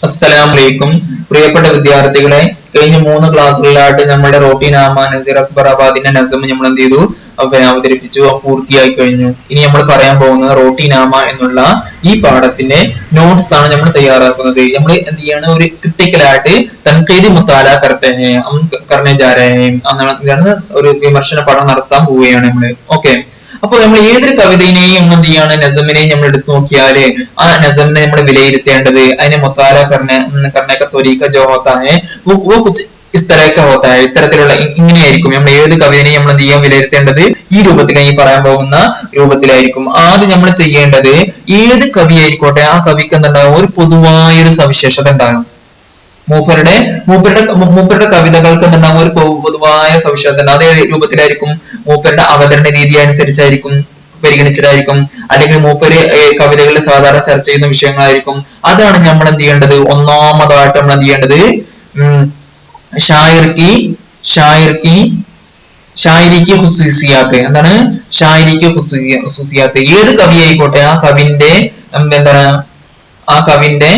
അസ്സലാമലൈക്കും പ്രിയപ്പെട്ട വിദ്യാർത്ഥികളെ, കഴിഞ്ഞ 3 ക്ലാസ്സുകളിലായിട്ട് നമ്മുടെ റോട്ടീനാമ നസീർ അക്ബറാബാദിന്റെ നസം നമ്മൾ എന്ത് ചെയ്തു, അവതരിപ്പിച്ചു, പൂർത്തിയായി കഴിഞ്ഞു. ഇനി നമ്മൾ പറയാൻ പോകുന്നത് റോട്ടീനാമ എന്നുള്ള ഈ പാഠത്തിന്റെ നോട്ട്സ് ആണ് നമ്മൾ തയ്യാറാക്കുന്നത്. നമ്മൾ എന്ത് ചെയ്യാണ്, ഒരു ക്രിട്ടിക്കലായിട്ട് തൻഖീദ് മുത്താല കർണേ ജാ രഹേ ഹൈ എന്നാണ് ഒരു വിമർശന പഠനം നടത്താൻ പോവുകയാണ് നമ്മൾ. ഓക്കെ, അപ്പോൾ നമ്മൾ ഏതൊരു കവിതയിനെയും നമ്മൾ എന്ത് ചെയ്യാണ്, നസമിനെയും നമ്മൾ എടുത്തു നോക്കിയാല് ആ നസമിനെ നമ്മൾ വിലയിരുത്തേണ്ടത് അതിനെ മുത്താല കർണേ കാ ത്വരീഖ ജോ ഹോത്താ ഹൈ वो कुछ इस तरह का होता है. ഇത്തരത്തിലുള്ള ഇങ്ങനെയായിരിക്കും നമ്മൾ ഏത് കവിതനെയും നമ്മൾ എന്ത് ചെയ്യാൻ വിലയിരുത്തേണ്ടത് ഈ രൂപത്തിൽ, ഈ പറയാൻ പോകുന്ന രൂപത്തിലായിരിക്കും. ആദ്യം നമ്മൾ ചെയ്യേണ്ടത് ഏത് കവി ആയിക്കോട്ടെ ആ കവിക്ക് എന്തുണ്ടാകും, ഒരു പൊതുവായ ഒരു സവിശേഷത ഉണ്ടാകും. മൂപ്പരുടെ കവിതകൾക്ക് എന്തുണ്ടാകും, ഒരു പൊതുവായ സവിശേഷത ഉണ്ട്. അതേ രൂപത്തിലായിരിക്കും, മൂപ്പരുടെ അവതരണ രീതി അനുസരിച്ചായിരിക്കും പരിഗണിച്ചിട്ടായിരിക്കും, അല്ലെങ്കിൽ മൂപ്പര് കവിതകളിൽ സാധാരണ ചർച്ച ചെയ്യുന്ന വിഷയങ്ങളായിരിക്കും. അതാണ് നമ്മൾ എന്ത് ചെയ്യേണ്ടത്, ഒന്നാമതായിട്ട് നമ്മൾ എന്ത് ചെയ്യേണ്ടത്, ഷായരിക്ക് ഹുസൂസിയാത്ത്. എന്താണ് ഷായരിക്ക് ഹുസൂസിയാത്ത്? ഏത് കവി ആയിക്കോട്ടെ ആ കവിന്റെ എന്താണ്, ആ കവിന്റെ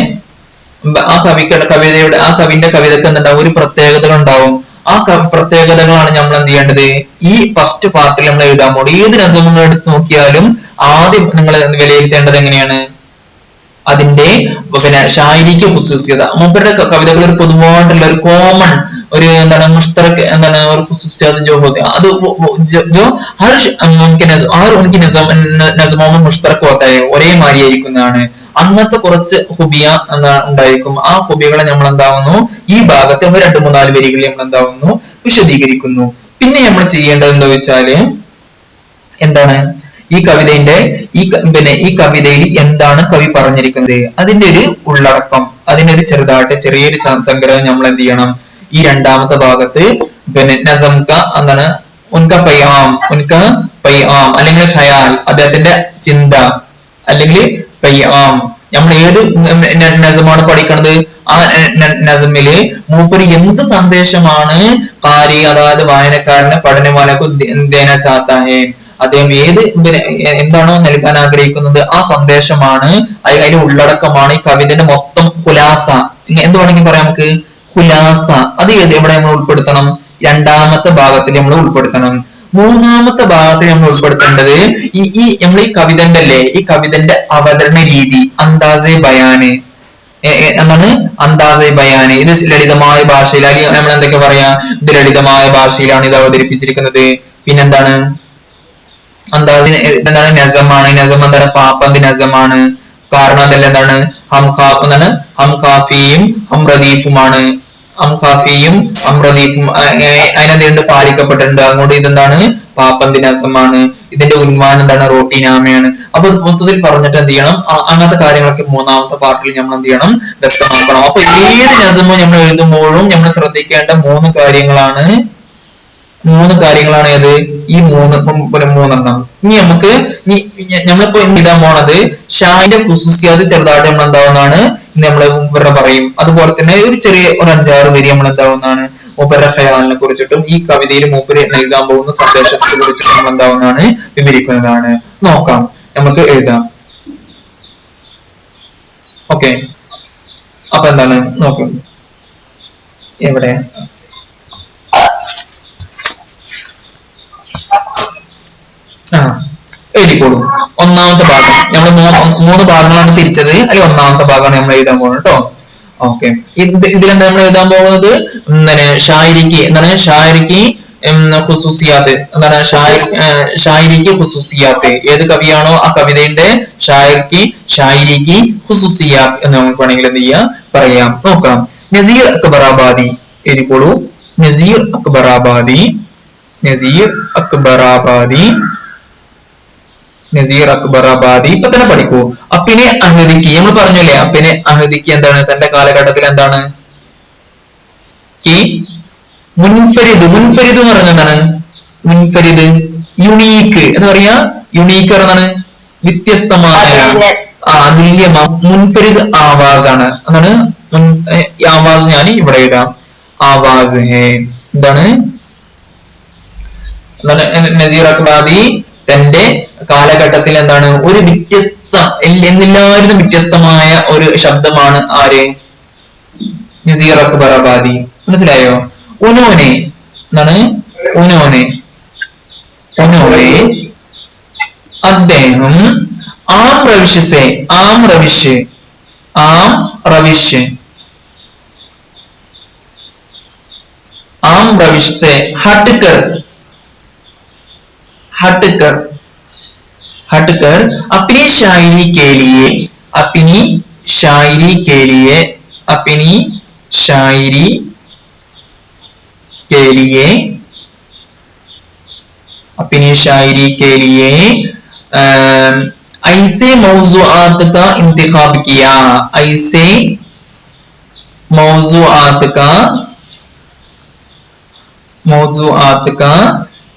കവിതക്ക് എന്തുണ്ടാവും, ഒരു പ്രത്യേകതകൾ ഉണ്ടാവും. ആ പ്രത്യേകതകളാണ് നമ്മൾ എന്ത് ചെയ്യേണ്ടത് ഈ ഫസ്റ്റ് പാർട്ടിൽ നമ്മൾ എഴുതാൻ പോകുന്നത്. ഏത് നസമുകൾ എടുത്ത് നോക്കിയാലും ആദ്യം നിങ്ങൾ വിലയിരുത്തേണ്ടത് എങ്ങനെയാണ്, അതിന്റെ ഷായരിക്ക് ഹുസൂസിയത. മൂപ്പരുടെ കവിതകൾ ഒരു പൊതുവായിട്ടുള്ള ഒരു കോമൺ ഒരു എന്താണ് മുഷ്തറക്ക് എന്താണ് ഒരു ഹുസൂസിയത ജോ ഹോത്തെ അത് ജോ ഹർ ഉൻകി നസമോ में मुश्तरक होता है, ഒരേ മാതിരിയായിരിക്കുന്നതാണ്. അങ്ങനത്തെ കുറച്ച് ഹുബിയ ഉണ്ടായിരിക്കും. ആ ഹുബികളെ നമ്മൾ എന്താവുന്നു ഈ ഭാഗത്ത് 2-3-4 വരികളിൽ നമ്മൾ എന്താവുന്നു വിശദീകരിക്കുന്നു. പിന്നെ നമ്മൾ ചെയ്യേണ്ടത് എന്താ വെച്ചാല്, എന്താണ് ഈ കവിതയുടെ ഈ കവിതയിൽ എന്താണ് കവി പറഞ്ഞിരിക്കുന്നത്, അതിന്റെ ഒരു ഉള്ളടക്കം, അതിന്റെ ഒരു ചെറിയൊരു സംഗ്രഹം നമ്മൾ എന്ത് ചെയ്യണം ഈ രണ്ടാമത്തെ ഭാഗത്ത്. നസം കാ എന്താണ് ഉൻക പയ്യാം അല്ലെങ്കിൽ ഖയാൽ, അദ്ദേഹത്തിന്റെ ചിന്ത അല്ലെങ്കിൽ പയ്യാം. നമ്മൾ ഏത് നസമാണ് പഠിക്കുന്നത് ആ നസമില് മൂപ്പര് എന്ത് സന്ദേശമാണ് കാരി, അതായത് വായനക്കാരന് പഠനമാനക്ക് ദേന ചാത്താ ഹേ, അദ്ദേഹം എന്താണോ നൽകാൻ ആഗ്രഹിക്കുന്നത് ആ സന്ദേശമാണ്, അതിന്റെ ഉള്ളടക്കമാണ് ഈ കവിതയുടെ മൊത്തം ഖുലാസ. എന്ത് വേണമെങ്കിൽ പറയാം നമുക്ക്, ഖുലാസ. അത് എവിടെ നമ്മൾ ഉൾപ്പെടുത്തണം, രണ്ടാമത്തെ ഭാഗത്തിൽ നമ്മൾ ഉൾപ്പെടുത്തണം. മൂന്നാമത്തെ ഭാഗത്തിൽ നമ്മൾ ഉൾപ്പെടുത്തേണ്ടത് നമ്മൾ ഈ കവിതന്റെ ഈ കവിതന്റെ അവതരണ രീതി, അന്താസെ ബയാന്. എന്താണ് അന്താസെ ബയാന്? ഇത് ലളിതമായ ഭാഷയിൽ, അല്ലെങ്കിൽ നമ്മൾ എന്തൊക്കെ പറയാ, ഇത് ലളിതമായ ഭാഷയിലാണ് ഇത് അവതരിപ്പിച്ചിരിക്കുന്നത്. പിന്നെന്താണ് അന്താസിന് എന്താണ് നസമാണ്. നസം എന്താണ് പാപ്പന്തി നസമാണ്. കാരണം അതല്ല എന്താണ് ഹം കാഫിയും ഹം റദീഫുമാണ്. അതിനെന്തുണ്ട് പാലിക്കപ്പെട്ടിട്ടുണ്ട്. അതുകൊണ്ട് ഇതെന്താണ് പാപ്പന്തി നസമാണ്. ഇതിന്റെ ഉന്മാനം എന്താണ് റോട്ടീനാമയാണ്. അപ്പൊ മൊത്തത്തിൽ പറഞ്ഞിട്ട് എന്ത് ചെയ്യണം, അങ്ങനത്തെ കാര്യങ്ങളൊക്കെ മൂന്നാമത്തെ പാർട്ടിൽ നമ്മൾ എന്ത് ചെയ്യണം വ്യക്തമാക്കണം. അപ്പൊ ഏത് നസമോ നമ്മൾ എഴുതുമ്പോഴും നമ്മൾ ശ്രദ്ധിക്കേണ്ട 3 കാര്യങ്ങളാണ് ഏത്, ഈ മൂന്നെണ്ണം. ഇനി നമുക്ക് നമ്മളിപ്പോ എഴുതാൻ പോണത് ഷായിന്റെ ഖുസൂസിയാത്ത് ചെറുതായിട്ട് നമ്മൾ എന്താവുന്നതാണ് നമ്മള് ഇവരുടെ പറയും. അതുപോലെ തന്നെ ഒരു 5-6 വരി നമ്മൾ എന്താവുന്നതാണ് മൂപ്പരുടെ ഖയാലിനെ കുറിച്ചിട്ടും ഈ കവിതയിൽ മൂപ്പര് നൽകാൻ പോകുന്ന സന്ദേശത്തെ കുറിച്ചിട്ടും നമ്മൾ എന്താവുന്നതാണ് വിവരിക്കുന്നതാണ്. നോക്കാം, നമുക്ക് എഴുതാം. ഓക്കെ, അപ്പൊ എന്താണ് നോക്കാം, എവിടെ എഴുതിക്കോളൂ. ഒന്നാമത്തെ ഭാഗം നമ്മൾ 3 ഭാഗങ്ങളാണ് തിരിച്ചത്, അതിൽ ഒന്നാമത്തെ ഭാഗമാണ് നമ്മൾ എഴുതാൻ പോകുന്നത് കേട്ടോ. ഓക്കെ, ഇതിലെന്താ നമ്മൾ എഴുതാൻ പോകുന്നത്, ഷായരിക്ക് ഖുസൂസിയാത്ത്. എന്താണ് ഷായരിക്ക് ഖുസൂസിയാത്ത്? ഏത് കവിയാണോ ആ കവിതയുടെ ഷായരിക്ക് ഖുസൂസിയാത്ത് എന്ന് നമുക്ക് വേണമെങ്കിൽ എന്ത് ചെയ്യാം പറയാം. നോക്കാം, നസീർ അക്ബറാബാദി എഴുതിക്കോളൂ. നസീർ അക്ബറാബാദി ഇപ്പൊ തന്നെ പഠിക്കൂ. അപ്പിനെ അഹദിക്ക് നമ്മൾ പറഞ്ഞല്ലേ, അപ്പിനെ അഹദിക്ക് എന്താണ് തന്റെ കാലഘട്ടത്തിൽ എന്താണ് മുൻഫരിദ് എന്ന് പറഞ്ഞ എന്താണ് മുൻഫരിദ്, യുണീക്ക് എന്ന് പറയാ. യുണീക്ക് എന്താണ് വ്യത്യസ്തമായ, അതുല്യമാ. മുൻഫരിദ് ആവാസ് ആണ്. എന്താണ് ആവാസ്? ഞാൻ ഇവിടെ ഇടാം ആവാസ്. എന്താണ് നസീർ അക്ബറാബാദി തന്റെ കാലഘട്ടത്തിൽ എന്താണ് ഒരു എല്ലാവരും വ്യത്യസ്തമായ ഒരു ശബ്ദമാണ് ആര് നസീറക്ക് ബറബാദി. മനസ്സിലായോ? ഉനോനെ എന്താണ്? ഉനോനെ ഉനോനെ അദ്ദേഹം ആം റവിഷ് ആം റവിഷ് ആം റവിഷ് आम रविश से हटकर हटकर हटकर अपनी शायरी के लिए अपनी शायरी के लिए अपनी शायरी के लिए अपनी शायरी के लिए ऐसे मौज़ूआत का इंतखाब किया. ऐसे मौज़ूआत का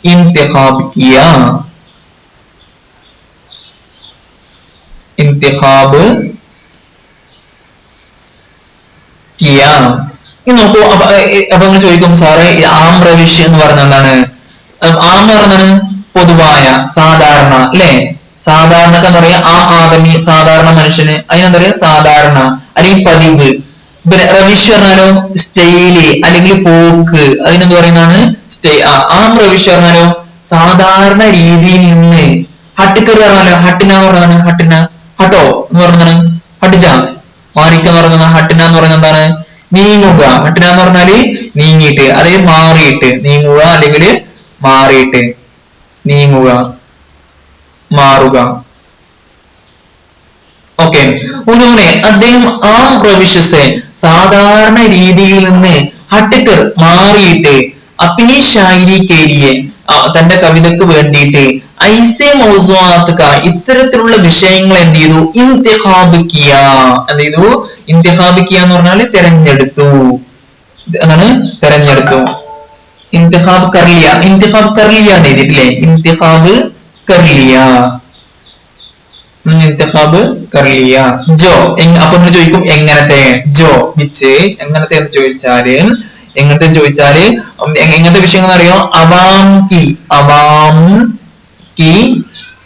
इंतखाब किया. इंतखाब किया. നോക്കൂ. അപ്പൊ നിങ്ങൾ ചോദിക്കും സാറേ ആം റവിഷ് എന്ന് പറഞ്ഞ എന്താണ്? ആം എന്ന് പറഞ്ഞാണ് പൊതുവായ സാധാരണ അല്ലെ? സാധാരണക്ക് എന്താ പറയാ? ആ ആദമി സാധാരണ മനുഷ്യന് അതിനെന്താ പറയാ? സാധാരണ അല്ലെങ്കിൽ പതിവ്. പിന്നെ റവിഷ് പറഞ്ഞാലോ സ്റ്റൈല് അല്ലെങ്കിൽ പോക്ക്, അതിനെന്ത് പറയുന്നതാണ്? ആം റവിഷ് പറഞ്ഞാലോ സാധാരണ രീതിയിൽ നിന്ന്. ഹട്ടിക്കർ പറഞ്ഞാലോ ഹട്ടിന എന്ന് പറഞ്ഞതാണ് ഹട്ടിന. ഹട്ടോ എന്ന് പറഞ്ഞതാണ് ഹട്ടിജ. മാറിക്ക എന്ന് പറയുന്നത് ഹട്ടിന എന്ന് പറയുന്നത് എന്താണ്? നീങ്ങുക. ഹട്ടിന എന്ന് പറഞ്ഞാല് നീങ്ങിയിട്ട്, അതായത് മാറിയിട്ട് നീങ്ങുക അല്ലെങ്കിൽ മാറിയിട്ട് നീങ്ങുക മാറുക. ഓക്കെ. ഉനോനെ അദ്ദേഹം ആം പ്രവിശ്യസെ സാധാരണ രീതിയിൽ നിന്ന് ഹട്ടിക്കർ മാറിയിട്ട് അപ്പിനി ഷായരി കേരിയെ തന്റെ കവിതക്ക് വേണ്ടിയിട്ട് ഐസെ മൗസൂആത്ത് ഇത്തരത്തിലുള്ള വിഷയങ്ങൾ എന്ത് ചെയ്തു? ഇന്തിഖാബ് കിയ. എന്ത് ചെയ്തു? ഇന്തിഖാബ് കിയ എന്ന് പറഞ്ഞാൽ തെരഞ്ഞെടുത്തു എന്നാണ്. തെരഞ്ഞെടുത്തു. ഇന്തിഖാബ് കർലിയ. ഇന്തിഖാബ് കർലിയ എന്ന് എഴുതിയിട്ടില്ലേ? ഇന്തിഖാബ് കർലിയ. ഇന്തിഖാബ് കർലിയ. ജോ അപ്പൊ നിങ്ങൾ ചോദിക്കും എങ്ങനത്തെ? ജോ വിച്ച് എങ്ങനത്തെ എന്ന് ചോദിച്ചാല് എങ്ങനത്തെ വിഷയങ്ങൾ അറിയോ? അവാം കി. അവാം കി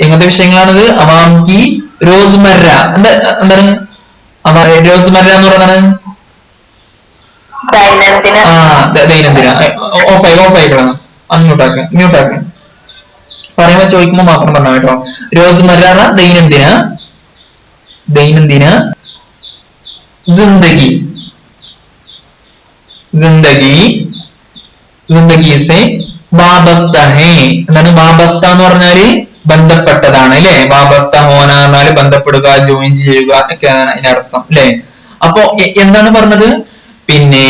എങ്ങനത്തെ വിഷയങ്ങളാണിത്? അവാം കി റോസ്മറ. എന്താണ് റോസ്മറ എന്ന് പറയുന്നത്? ദൈനംദിന. ഓഫായിക്കണം. മ്യൂട്ടാക്ക പറയുമ്പോ ചോദിക്കുമ്പോ മാത്രം പറഞ്ഞ കേട്ടോ. റോസ്മറ ദൈനംദിന. ദൈനംദിന ജിന്ദഗി. ജിന്ദഗി ജിന്ദഗി സെ വാബസ്ത ഹേ. എന്താണ് വാബസ്ത എന്ന് പറഞ്ഞാല്? ബന്ധപ്പെട്ടതാണ് അല്ലെ? വാബസ്ത ഹോന പറഞ്ഞാല് ബന്ധപ്പെടുക, ജോയിൻ ചെയ്യുക ഒക്കെയാണ് അതിനർത്ഥം അല്ലെ? അപ്പൊ എന്താണ് പറഞ്ഞത്? പിന്നെ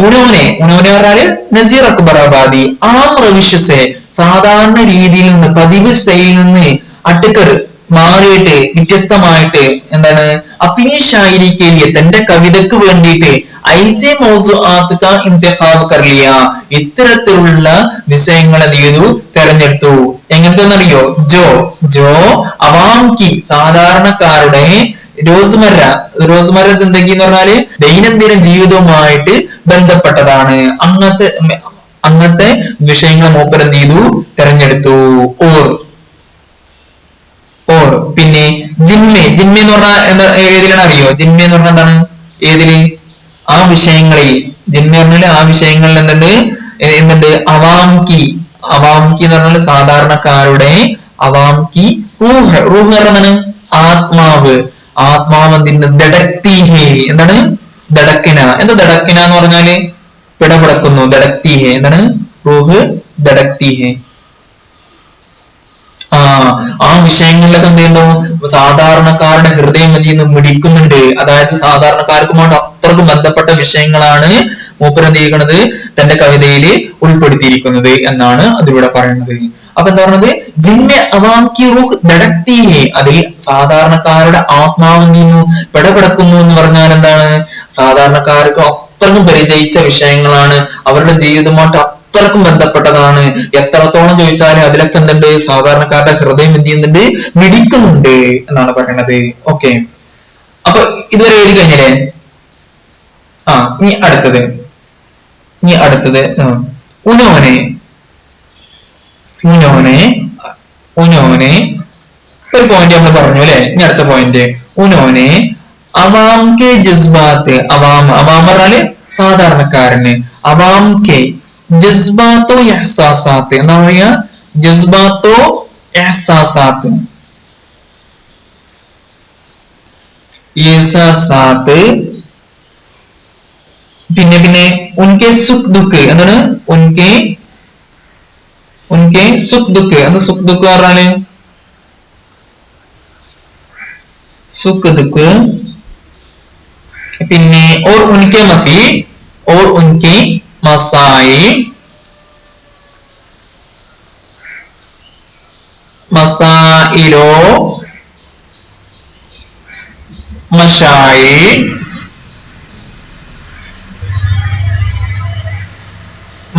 ഉനോനെ പറഞ്ഞാല് നസീർ അക്ബർ ആബാദി ആം റവിഷസെ സാധാരണ രീതിയിൽ നിന്ന് പതിവ് സ്റ്റൈലിൽ നിന്ന് അട്ടുക്കർ മാറിയിട്ട് വ്യത്യസ്തമായിട്ട് എന്താണ്? അപ്പിനി ഷായരി കേലിയെ തന്റെ കവിതക്ക് വേണ്ടിയിട്ട് ഐസെ മൗസൂആത്ത് കാ ഇന്തിഖാബ് കർലിയ ഇത്തരത്തിലുള്ള വിഷയങ്ങൾ എന്ത് ചെയ്തു? തെരഞ്ഞെടുത്തു. എങ്ങനത്തെന്നറിയോ? ജോ അവാം കി സാധാരണക്കാരുടെ റോസ്മറ ജിന്ദഗി എന്ന് പറഞ്ഞാല് ദൈനംദിന ജീവിതവുമായിട്ട് ബന്ധപ്പെട്ടതാണ്. അങ്ങനത്തെ വിഷയങ്ങൾ മൂപ്പർ എന്ത് ചെയ്തു? തെരഞ്ഞെടുത്തു. ഓർ പിന്നെ ജിന്മെ എന്ന് പറഞ്ഞാൽ എന്താ? ഏതിലാണ് അറിയോ? ജിന്മെ എന്ന് പറഞ്ഞാൽ എന്താണ്? ഏതില്? ആ വിഷയങ്ങളിൽ. ജിന്മെ പറഞ്ഞാല് ആ വിഷയങ്ങളിൽ എന്തുണ്ട്? അവാം കി എന്ന് പറഞ്ഞാൽ സാധാരണക്കാരുടെ. അവാം കി റൂഹ് എന്താണ്? ആത്മാവ്. എന്തിന്? ദടക്തിഹേ. എന്താണ്? ദടക്കിന. എന്താ ദടക്കിന എന്ന് പറഞ്ഞാല്? പിടപെടക്കുന്നു. ദടക്തിഹേ എന്താണ്? റൂഹ് ദടക്തിഹേ. ആ വിഷയങ്ങളിലൊക്കെ എന്ത് ചെയ്യുന്നു? സാധാരണക്കാരുടെ ഹൃദയം എന്ത് ചെയ്യുന്നു? മിടിക്കുന്നുണ്ട്. അതായത് സാധാരണക്കാർക്കുമായിട്ട് അത്രക്കും ബന്ധപ്പെട്ട വിഷയങ്ങളാണ് മൂപ്പർ എന്ത് ചെയ്യുന്നത്? തന്റെ കവിതയിൽ ഉൾപ്പെടുത്തിയിരിക്കുന്നത് എന്നാണ് അതിലൂടെ പറയുന്നത്. അപ്പൊ എന്താ പറയുന്നത്? ജിന്മെ അവാം കി റൂഹ് ദടക്തിഹേ. അതിൽ സാധാരണക്കാരുടെ ആത്മാവ് എന്ത് ചെയ്യുന്നു? പിടപെടക്കുന്നു എന്ന് പറഞ്ഞാൽ എന്താണ്? സാധാരണക്കാർക്ക് അത്രക്കും പരിചയിച്ച വിഷയങ്ങളാണ്. അവരുടെ ജീവിതമായിട്ട് അത്രക്കും ബന്ധപ്പെട്ടതാണ്. എത്രത്തോളം ചോദിച്ചാലും അതിലൊക്കെ എന്തുണ്ട്? സാധാരണക്കാരുടെ ഹൃദയം എന്ത് ചെയ്യുന്നുണ്ട്? മിടിക്കുന്നുണ്ട് എന്നാണ് പറയുന്നത്. ഓക്കെ. അപ്പൊ ഇതുവരെ എഴുതി കഴിഞ്ഞല്ലേ? ഇനി അടുത്തത് ഉനോനെ ഒരു പോയിന്റ് നമ്മൾ പറഞ്ഞു അല്ലെ? ഇനി അടുത്ത പോയിന്റ് ഉനോനെ അവാം കെ ജസ്ബാത്ത്, അവാം അവാം പറഞ്ഞാല് സാധാരണക്കാരന്, അവാം കെ ജസ്ബാത്തോ എഹ്സാസാത്ത് എന്താ പറയാ, ജസ്ബാത്തോ എഹ്സാസാത്ത്, എഹ്സാസാത്ത്. പിന്നെ ഉൻകെ സുഖ് ദുഃഖ് എന്താണ്, ഉൻകെ സുഖ് ദുഃഖ് എന്താ, സുഖ് ദുഃഖ് പറഞ്ഞാല് സുഖ് ദുഃഖ്. പിന്നെ ഓർ ഉൻകെ മസി, ഓർ ഉൻകി മസായി, മസായിലോ മഷായി,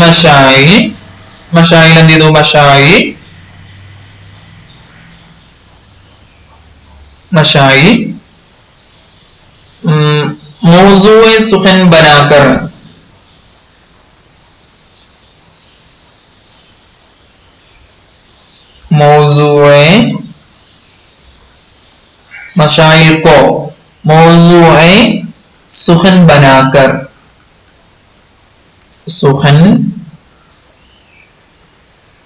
മഷായി മഷായിൽ എന്ത് ചെയ്തു, മഷായി മഷായി. മൗസൂഎ സുഖൻ ബനാക്കർ, मौजूए मशाइल को मौजूए सुखन बनाकर, सुखन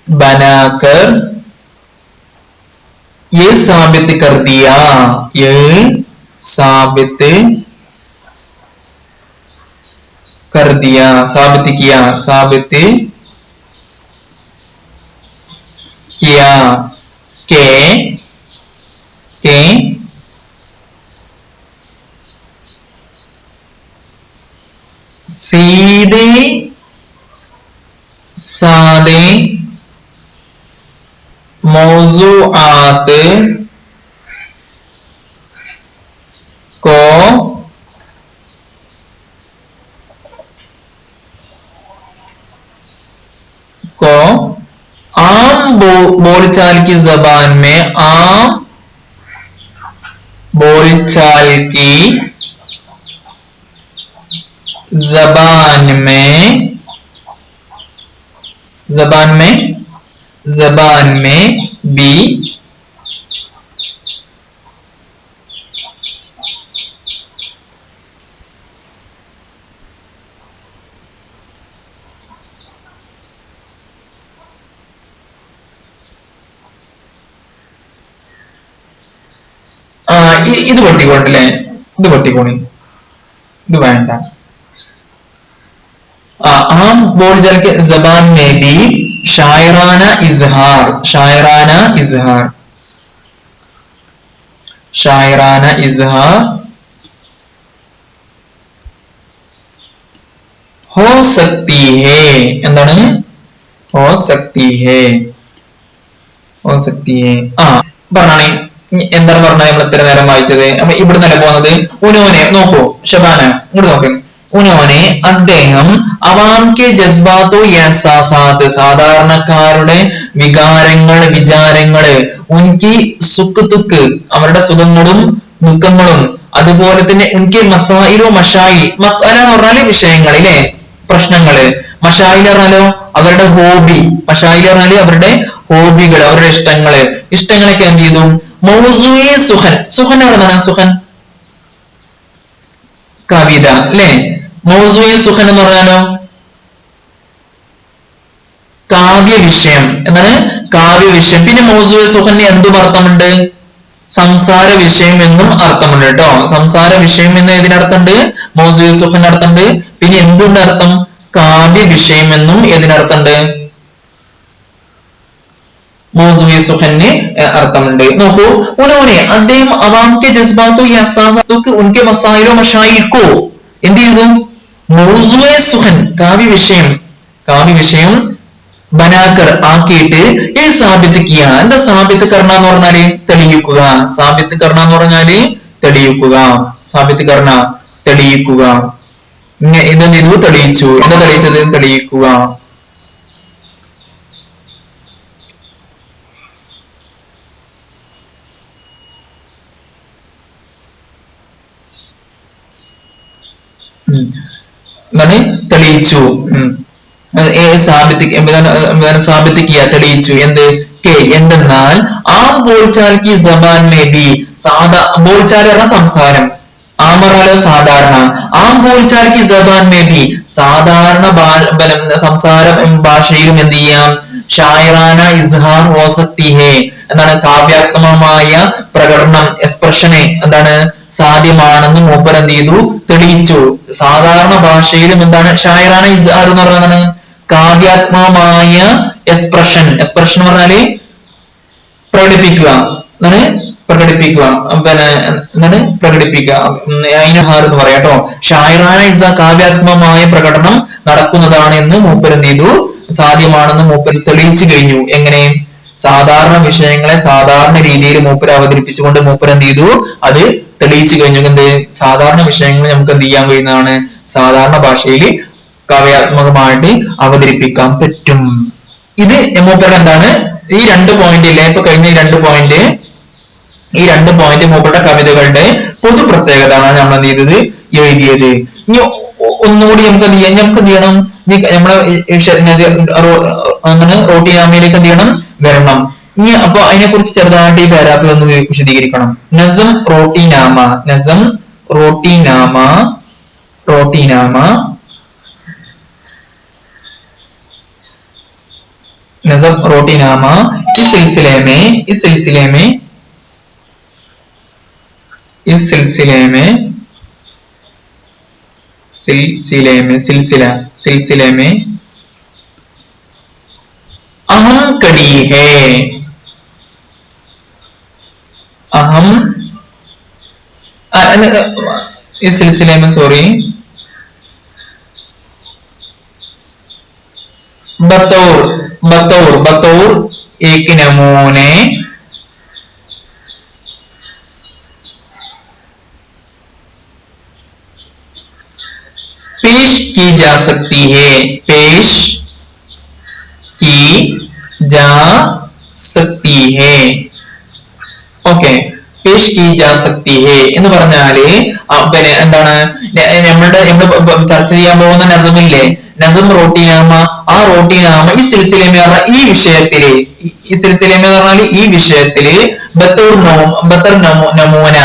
बनाकर ये साबित कर दिया, ये साबित कर दिया, साबित किया, साबित किया के सीधे सादे मौजूआत को आम बोलचाल की जबान में, आम बोलचाल की जबान में भी ഇത് പൊട്ടിക്കോണ്ടല്ലേ, ഇത് പൊട്ടിക്കോണി, ഇത് വേണ്ട. आम बोलचाल के जबान में भी शायराना इजहार, शायराना इजहार, शायराना इजहार हो सकती है, എന്താണ് हो सकती है, हो सकती है. പറഞ്ഞാണേ എന്താണ് പറഞ്ഞത്, നമ്മൾ ഇത്ര നേരം വായിച്ചത്. അപ്പൊ ഇവിടെ നില പോകുന്നത് ഉനോനെ നോക്കൂ, ഷബാന ഇങ്ങോട്ട് നോക്ക്, ഉനോനെ അദ്ദേഹം അവാം കെ ജസ്ബാത്തോ യഹ്സാസാത്ത് സാധാരണക്കാരുടെ വികാരങ്ങൾ വിചാരങ്ങള്, ഉൻകി സുഖ് തുക്ക് അവരുടെ സുഖങ്ങളും ദുഃഖങ്ങളും, അതുപോലെ തന്നെ ഉൻകി മസായിലോ മഷായി, മസാല എന്ന് പറഞ്ഞാല് വിഷയങ്ങളിലെ പ്രശ്നങ്ങള്, മഷായിൽ പറഞ്ഞാലോ അവരുടെ ഹോബി, മഷായിൽ പറഞ്ഞാല് അവരുടെ ഹോബികൾ അവരുടെ ഇഷ്ടങ്ങളൊക്കെ എന്ത് ചെയ്തു, മൗസൂയെ സുഖൻ, സുഖൻ എവിടെന്നാണ്, സുഖൻ കവിത അല്ലെ, മൗസൂയെ സുഖൻ എന്ന് പറഞ്ഞാലോ കാവ്യ വിഷയം, എന്താണ് കാവ്യ വിഷയം. പിന്നെ മൗസൂയെ സുഖന് എന്തും അർത്ഥമുണ്ട്, സംസാര വിഷയം എന്നും അർത്ഥമുണ്ട് കേട്ടോ, സംസാര വിഷയം എന്ന് ഇതിനർത്ഥമുണ്ട്, മൗസൂയെ സുഖൻ അർത്ഥമുണ്ട്. പിന്നെ എന്തുണ്ട് അർത്ഥം, കാവ്യ വിഷയം എന്നും ഇതിനർത്ഥമുണ്ട്, മൗസൂയെ സുഖന് അർത്ഥമുണ്ട്. നോക്കൂ, ഉനോനെ അദ്ദേഹം അവാം കെ ജസ്ബാത്തോ യഹ്സാസാത്തോ ഉൻകെ മസായിലോ മഷായിക്കോ എന്ത് ചെയ്തു, മൗസൂയെ സുഖൻ കാവ്യ വിഷയം ബനാക്കർ ആക്കിയിട്ട് ഈ സാബിത്ത് കിയ, എന്താ സാബിത്ത് കർണ എന്ന് പറഞ്ഞാല് തെളിയിക്കുക, സാബിത്ത് കർണ എന്ന് പറഞ്ഞാല് തെളിയിക്കുക, സാബിത്ത് കർണ തെളിയിക്കുക, ഇതെന്ത് ചെയ്തു, തെളിയിച്ചു, എന്താ തെളിയിച്ചത്, തെളിയിക്കുക. എന്താണ് തെളിയിച്ചു, സാബിത്തിക്കിയ തെളിയിച്ചു, എന്ത് കെ എന്തെന്നാൽ ആ ബോൾചാൽ കി സബാൻ മേ ബി, സാധാ ബോൾചാൽ എന്ന സംസാരം, ആമറാലോ സാധാരണ, ആം ബോൽചാൽ ജബാൻ മേ ബി, സാധാരണ സംസാര ഭാഷയിലും എന്ത് ചെയ്യാം, ഷായറാന ഇസ്ഹാർ ഹോ സക്തി ഹേ, എന്താണ് കാവ്യാത്മകമായ പ്രകടനം എക്സ്പ്രഷനെ എന്താണ് സാധ്യമാണെന്ന് മൂപ്പർ എന്ത് ചെയ്തു, തെളിയിച്ചു. സാധാരണ ഭാഷയിലും എന്താണ് ഷായറാന ഇസ്ഹാർ എന്ന് പറഞ്ഞാൽ കാവ്യാത്മകമായ എക്സ്പ്രഷൻ, എക്സ്പ്രഷൻ എന്ന് പറഞ്ഞാല് പ്രകടിപ്പിക്കുക, എന്താണ് പ്രകടിപ്പിക്കുക, പിന്നെ എന്താണ് പ്രകടിപ്പിക്കുക, ഐനഹാർ എന്ന് പറയാം കേട്ടോ. ഷായറാന ഇസ കാവ്യാത്മകമായ പ്രകടനം നടക്കുന്നതാണ് എന്ന് മൂപ്പർ എന്ത് ചെയ്തു, സാധ്യമാണെന്ന് മൂപ്പർ തെളിയിച്ചു കഴിഞ്ഞു. എങ്ങനെ? സാധാരണ വിഷയങ്ങളെ സാധാരണ രീതിയിൽ മൂപ്പർ അവതരിപ്പിച്ചുകൊണ്ട് മൂപ്പർ എന്ത് ചെയ്തു, അത് തെളിയിച്ചു കഴിഞ്ഞു. എന്ത് സാധാരണ വിഷയങ്ങൾ നമുക്ക് എന്ത് ചെയ്യാൻ കഴിയുന്നതാണ്, സാധാരണ ഭാഷയിൽ കാവ്യാത്മകമായിട്ട് അവതരിപ്പിക്കാൻ പറ്റും. ഇത് മൂപ്പർ എന്താണ് ഈ 2 പോയിന്റ് ഇല്ലേ, ഇപ്പൊ കഴിഞ്ഞ ഈ 2 പോയിന്റ് മൂപ്പരുടെ കവിതകളുടെ പൊതു പ്രത്യേകത ആണ് നമ്മൾ എന്ത് ചെയ്തത്, എഴുതിയത്. ഇനി ഒന്നുകൂടി നമുക്ക് എന്ത് ചെയ്യാം, നമുക്ക് എന്ത് ചെയ്യണം, നമ്മളെ അങ്ങനെ റോട്ടിനാമയിലേക്ക് എന്ത് ചെയ്യണം, വരണം. ഇനി അപ്പൊ അതിനെ കുറിച്ച് ചെറുതായിട്ട് ഈ പാരാഗ്രാഫിൽ ഒന്ന് വിശദീകരിക്കണം. നസം റോട്ടിനാമ, നസം റോട്ടിനാമ, റോട്ടിനാമ नज़म रोटीनामा इस सिलसिले में सिलसिला में अहम कड़ी है, अहम इस सिलसिले में सॉरी बतौर बतौर बतौर एक नमूने पेश की जा सकती है, पेश की जा सकती है. ഓക്കെ, പേഷ് കി ജാ സക്തി ഹേ എന്ന് പറഞ്ഞാല് പിന്നെ എന്താണ്, നമ്മൾ ചർച്ച ചെയ്യാൻ പോകുന്ന നസമില്ലേ, നസം റോട്ടിനാമ, ആ റോട്ടിനാമ ഈ സിൽസിലമ പറഞ്ഞ ഈ വിഷയത്തില്, ഈ സിൽസിലമ പറഞ്ഞാൽ ഈ വിഷയത്തില് ബത്തർ നമൂന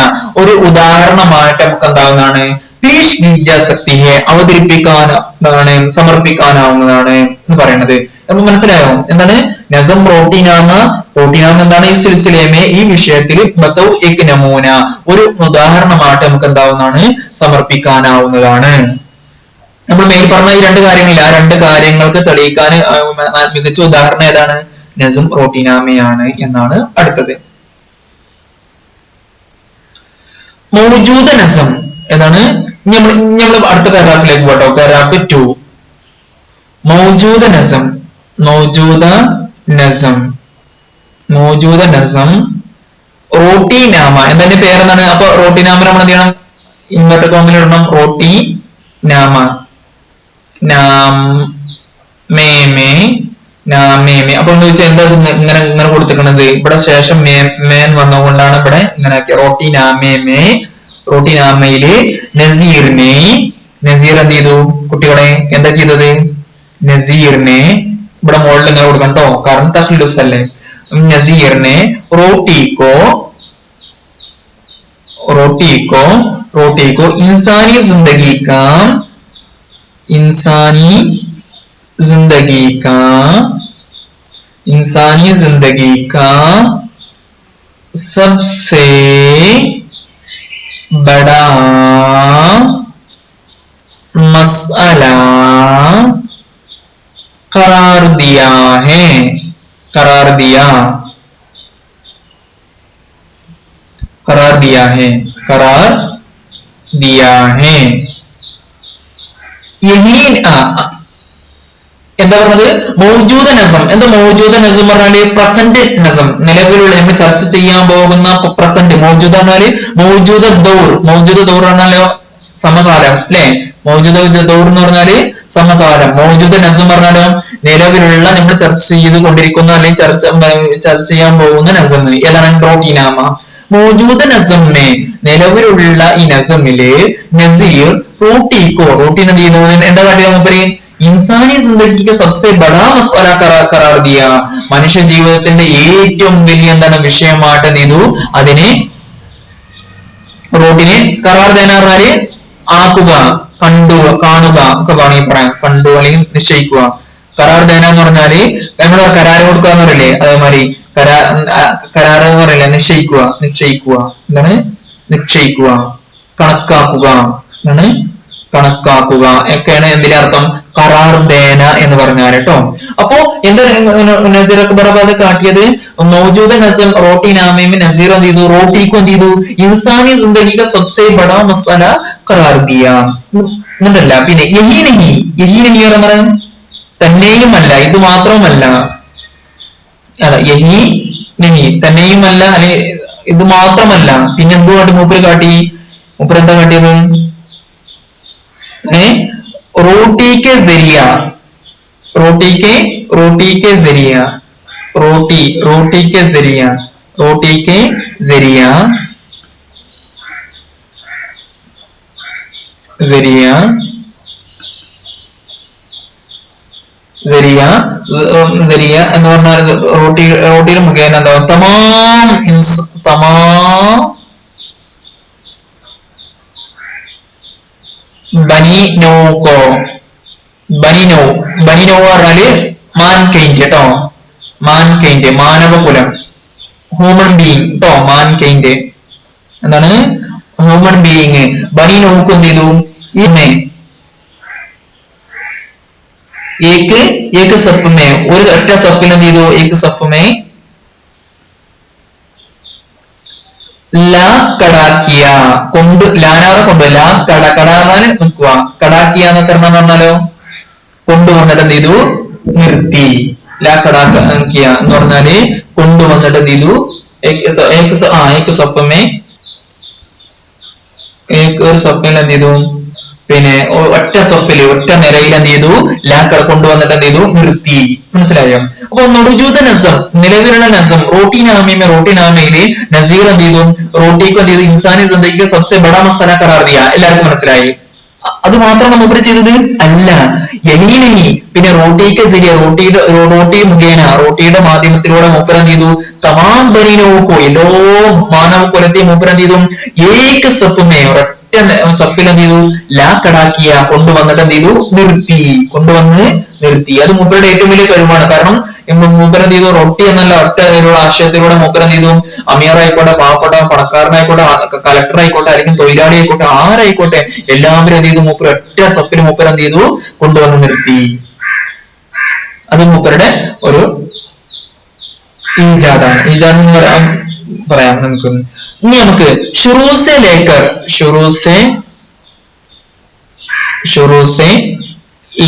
ഒരു ഉദാഹരണമായിട്ട് നമുക്ക് എന്താവുന്നതാണ്, പേഷ് കി ജാ സക്തി ഹേ അവതരിപ്പിക്കാനാണ്, സമർപ്പിക്കാനാവുന്നതാണ് എന്ന് പറയുന്നത്. അപ്പൊ മനസ്സിലായോ എന്താണ് നസം റോട്ടിനാമ, റോട്ടിനാമ എന്താണ് ഈ സിൽസിലമെ ഈ വിഷയത്തിൽ ബത്തൗ എക് നമൂന ഒരു ഉദാഹരണമായിട്ട് നമുക്ക് എന്താവുന്നതാണ്, സമർപ്പിക്കാനാവുന്നതാണ്. നമ്മൾ മേൽ പറഞ്ഞ ഈ 2 കാര്യങ്ങളില്ല, ആ 2 കാര്യങ്ങൾക്ക് തെളിയിക്കാൻ മികച്ച ഉദാഹരണം ഏതാണ്, നസം റോട്ടിനാമയാണ് എന്നാണ് അടുത്തത്. മൗജൂദ നസം ഏതാണ്, നമ്മൾ അടുത്ത പാരാഗ്രാഫിലേക്ക് പോട്ടോ, പാരാഗ്രാഫ് 2. മൗജൂദ നസം, മൗജൂദ നസം, മൗജൂദ നസം റോട്ടിനാമ എന്നതിന്റെ പേരെന്താണ്, അപ്പൊ റോട്ടിനാമ നമ്മൾ എന്ത് ചെയ്യണം, ഇൻവെർട്ടഡ് കോമയിൽ ഇടണം, റോട്ടിനാമ, നാമേമേ, നാമേമേ. അപ്പൊ എന്ന് വെച്ചാൽ എന്താ ഇങ്ങനെ ഇങ്ങനെ കൊടുത്തിരിക്കുന്നത്, ഇവിടെ ശേഷം മേൻ വന്നുകൊണ്ടാണ് ഇവിടെ ഇങ്ങനെ റോട്ടിനാമേമേ. റോട്ടിനാമയില് നസീറിനെ, നസീർ എന്ത് ചെയ്തു കുട്ടികളെ, എന്താ ചെയ്തത്, നസീറിനെ ഇവിടെ മുകളിൽ ഇങ്ങനെ കൊടുക്കണം കേട്ടോ, കാരണം തഖ്ലുസ് അല്ലേ. നസീറിനെ റോട്ടിക്കോ, റോട്ടിക്കോ, റോട്ടിക്കോ इंसानी जिंदगी का, इंसानी जिंदगी का, इंसानी जिंदगी का सबसे बड़ा मसला करार दिया है, करार दिया, करार दिया है, करार दिया है. यही എന്താ പറഞ്ഞത്, മൗജൂദ നസം. എന്താ മൗജൂദ നസം പറഞ്ഞാല് പ്രസന്റ് നസം, നിലവിലുള്ള നമ്മൾ ചർച്ച ചെയ്യാൻ പോകുന്ന പ്രസന്റ്. മൗജൂദ പറഞ്ഞാല് മൗജൂദ ദൗർ, മൗജൂദ ദൗർ പറഞ്ഞാലോ സമകാലം അല്ലെ, മൗജൂദ ദൗർ എന്ന് പറഞ്ഞാല് സമകാലം. മൗജൂദ നസം പറഞ്ഞാലോ നിലവിലുള്ള നമ്മൾ ചർച്ച ചെയ്ത് കൊണ്ടിരിക്കുന്ന അല്ലെങ്കിൽ ചർച്ച ചെയ്യാൻ പോകുന്ന നസം. ഏതാണ് റോട്ടിനാമ. മൗജൂദ നസമ്മെ നിലവിലുള്ള ഈ നസമില് നസീർ റോട്ടിക്കോ, റോട്ടീൻ എന്ത് ചെയ്യുന്നു, എന്താ കാട്ടിയ മൂപ്പര്, ഇൻസാനി സിന്ദഗിക്ക് സബ്സെ ബഡാ മസ്അല ഖറാർ ദിയ, മനുഷ്യ ജീവിതത്തിന്റെ ഏറ്റവും വലിയ എന്താണ് വിഷയമായിട്ട് എന്ത് ചെയ്തു, അതിനെ റോട്ടിനെ കരാർ ദേന പറഞ്ഞാല് ആക്കുക, കണ്ടു, കാണുക ഒക്കെ വേണമെങ്കിൽ പറയാം. കണ്ടു അല്ലെങ്കിൽ നിശ്ചയിക്കുക. കരാർ ദേന എന്ന് പറഞ്ഞാല് നമ്മൾ കരാറ് കൊടുക്കുക എന്ന് പറയില്ലേ, അതേമാതിരി കരാറ് എന്ന് പറയില്ലേ, നിശ്ചയിക്കുക. നിശ്ചയിക്കുക എന്താണ്? നിശ്ചയിക്കുക. കണക്കാക്കുക എന്താണ്? കണക്കാക്കുക ഒക്കെയാണ് എന്തിന്റെ അർത്ഥം? കരാർ ദേന എന്ന് പറഞ്ഞാൽ കേട്ടോ. അപ്പോ എന്താ കാട്ടിയത്? മൗജൂദ നസം റോട്ടി നാമേ में नजीर എന്ത് ചെയ്തു? റോട്ടിക്ക് എന്ത് ചെയ്തു? ഇൻസാനി ജിന്ദഗി का सबसे बड़ा मसला करार दिया എന്നല്ല. പിന്നെ യഹീ നഹി, യഹീ നഹി പറഞ്ഞത് തന്നെയുമല്ല, ഇത് മാത്രവുമല്ല. അല്ല, യഹീ നഹി തന്നെയുമല്ല, അല്ലെ ഇത് മാത്രമല്ല, പിന്നെ എന്തുകൊണ്ട് മൂപ്പര് കാട്ടി? മൂപ്പര് എന്താ കാട്ടിയത്? रोटी के जरिया, रोटी के जरिया, रोटी के जरिया, रोटी के जरिया, जरिया जरिया जरिया എന്ന് പറഞ്ഞാൽ റോട്ടിയുടെ മുഖേന എന്താ? തമാം ബനിനോ പറഞ്ഞാല് മാൻകൈൻഡ് കേട്ടോ. മാൻകൈൻഡ് മാനവകുലം, ഹ്യൂമൻ ബീയിങ് കേട്ടോ. മാൻകൈൻഡ് എന്താണ്? Human being. ബനിനോക്ക് എന്ത് ചെയ്തു? ഏക്ക് സഫ്മേ, ഒരു ഒറ്റ സഫിൽ എന്ത് ചെയ്തു? ഏക്ക് സഫ്മേ ലാ കടാക്കിയ, കൊണ്ട് ലാനാറെ കൊണ്ട് ലാ കടാകാന് നിൽക്കുക. കടാക്കിയ എന്നൊക്കെ പറഞ്ഞാലോ കൊണ്ടുവന്നിട്ട് എന്ത് ചെയ്തു? നിർത്തി. ലാ കടാക്കിയ എന്ന് പറഞ്ഞാല് കൊണ്ടുവന്നിട്ട് എന്ത് ചെയ്തു? ഏക്ക് സഫമേ, ഒരു സഫിൽ എന്ത് ചെയ്തു? പിന്നെ ഒറ്റ സഫില് ഒറ്റ നിരയിൽ എന്ത് ചെയ്തു? ലാക്കള കൊണ്ടുവന്നിട്ട് എന്ത് ചെയ്തു? നിർത്തി. മനസ്സിലായോ? അപ്പൊ മൗജൂദ നസം, നിലവിലുള്ള നസം റോട്ടി നാമയിലെ റോട്ടി നാമയില് നസീർ എന്ത് ചെയ്തു? റോട്ടിക്ക് എന്ത് ചെയ്തു? ഇൻസാനി ജിന്ദഗിക്ക് സബ്സെ ബഡാ മസല ഖറാർ ദിയ. എല്ലാവർക്കും മനസ്സിലായി? അത് മാത്രമാണ് മൂപ്പര് ചെയ്തത്? അല്ല, യഹീനഹി പിന്നെ റോട്ടിക്ക് ശരിയ റോട്ടി മുഖേന റോട്ടിയുടെ മാധ്യമത്തിലൂടെ മൂപ്പര് എന്ത് ചെയ്തു? തമാം ബനീനോക്കോ, എല്ലോ മാനവ കുലത്തെയും മൂപ്പര് എന്ത് ചെയ്തു? ഏക സഫുമേ ഒരൊറ്റ സഫിൽ എന്ത് ചെയ്തു? ലാ കടാക്കിയ കൊണ്ടുവന്നിട്ട് എന്ത് ചെയ്തു? നിർത്തി. കൊണ്ടുവന്ന് നിർത്തി. അത് മൂപ്പരുടെ ഏറ്റവും വലിയ കഴിവാണ്. കാരണം മൂപ്പര് എന്ത് ചെയ്തു? റൊട്ടി എന്നല്ല ഒറ്റ ആശയത്തിലൂടെ മൂപ്പര് എന്ത് ചെയ്തു? അമീറായിക്കോട്ടെ, പാവപ്പെട്ട പണക്കാരനായിക്കോട്ടെ, കളക്ടർ ആയിക്കോട്ടെ, അല്ലെങ്കിൽ തൊഴിലാളി ആയിക്കോട്ടെ, ആരായിക്കോട്ടെ, എല്ലാവരും എന്ത് ചെയ്തു? മൂപ്പര് ഒറ്റ സഫിൽ മൂപ്പര് എന്ത് ചെയ്തു? കൊണ്ടുവന്ന് നിർത്തി. അത് മൂപ്പരുടെ ഒരു ഈജാദാണ്. ഈജാദ് എന്ന് പറയാം നമുക്ക്. ഇനി നമുക്ക് ഷുറൂസെ ലേക്കർ, ഷുറൂസെ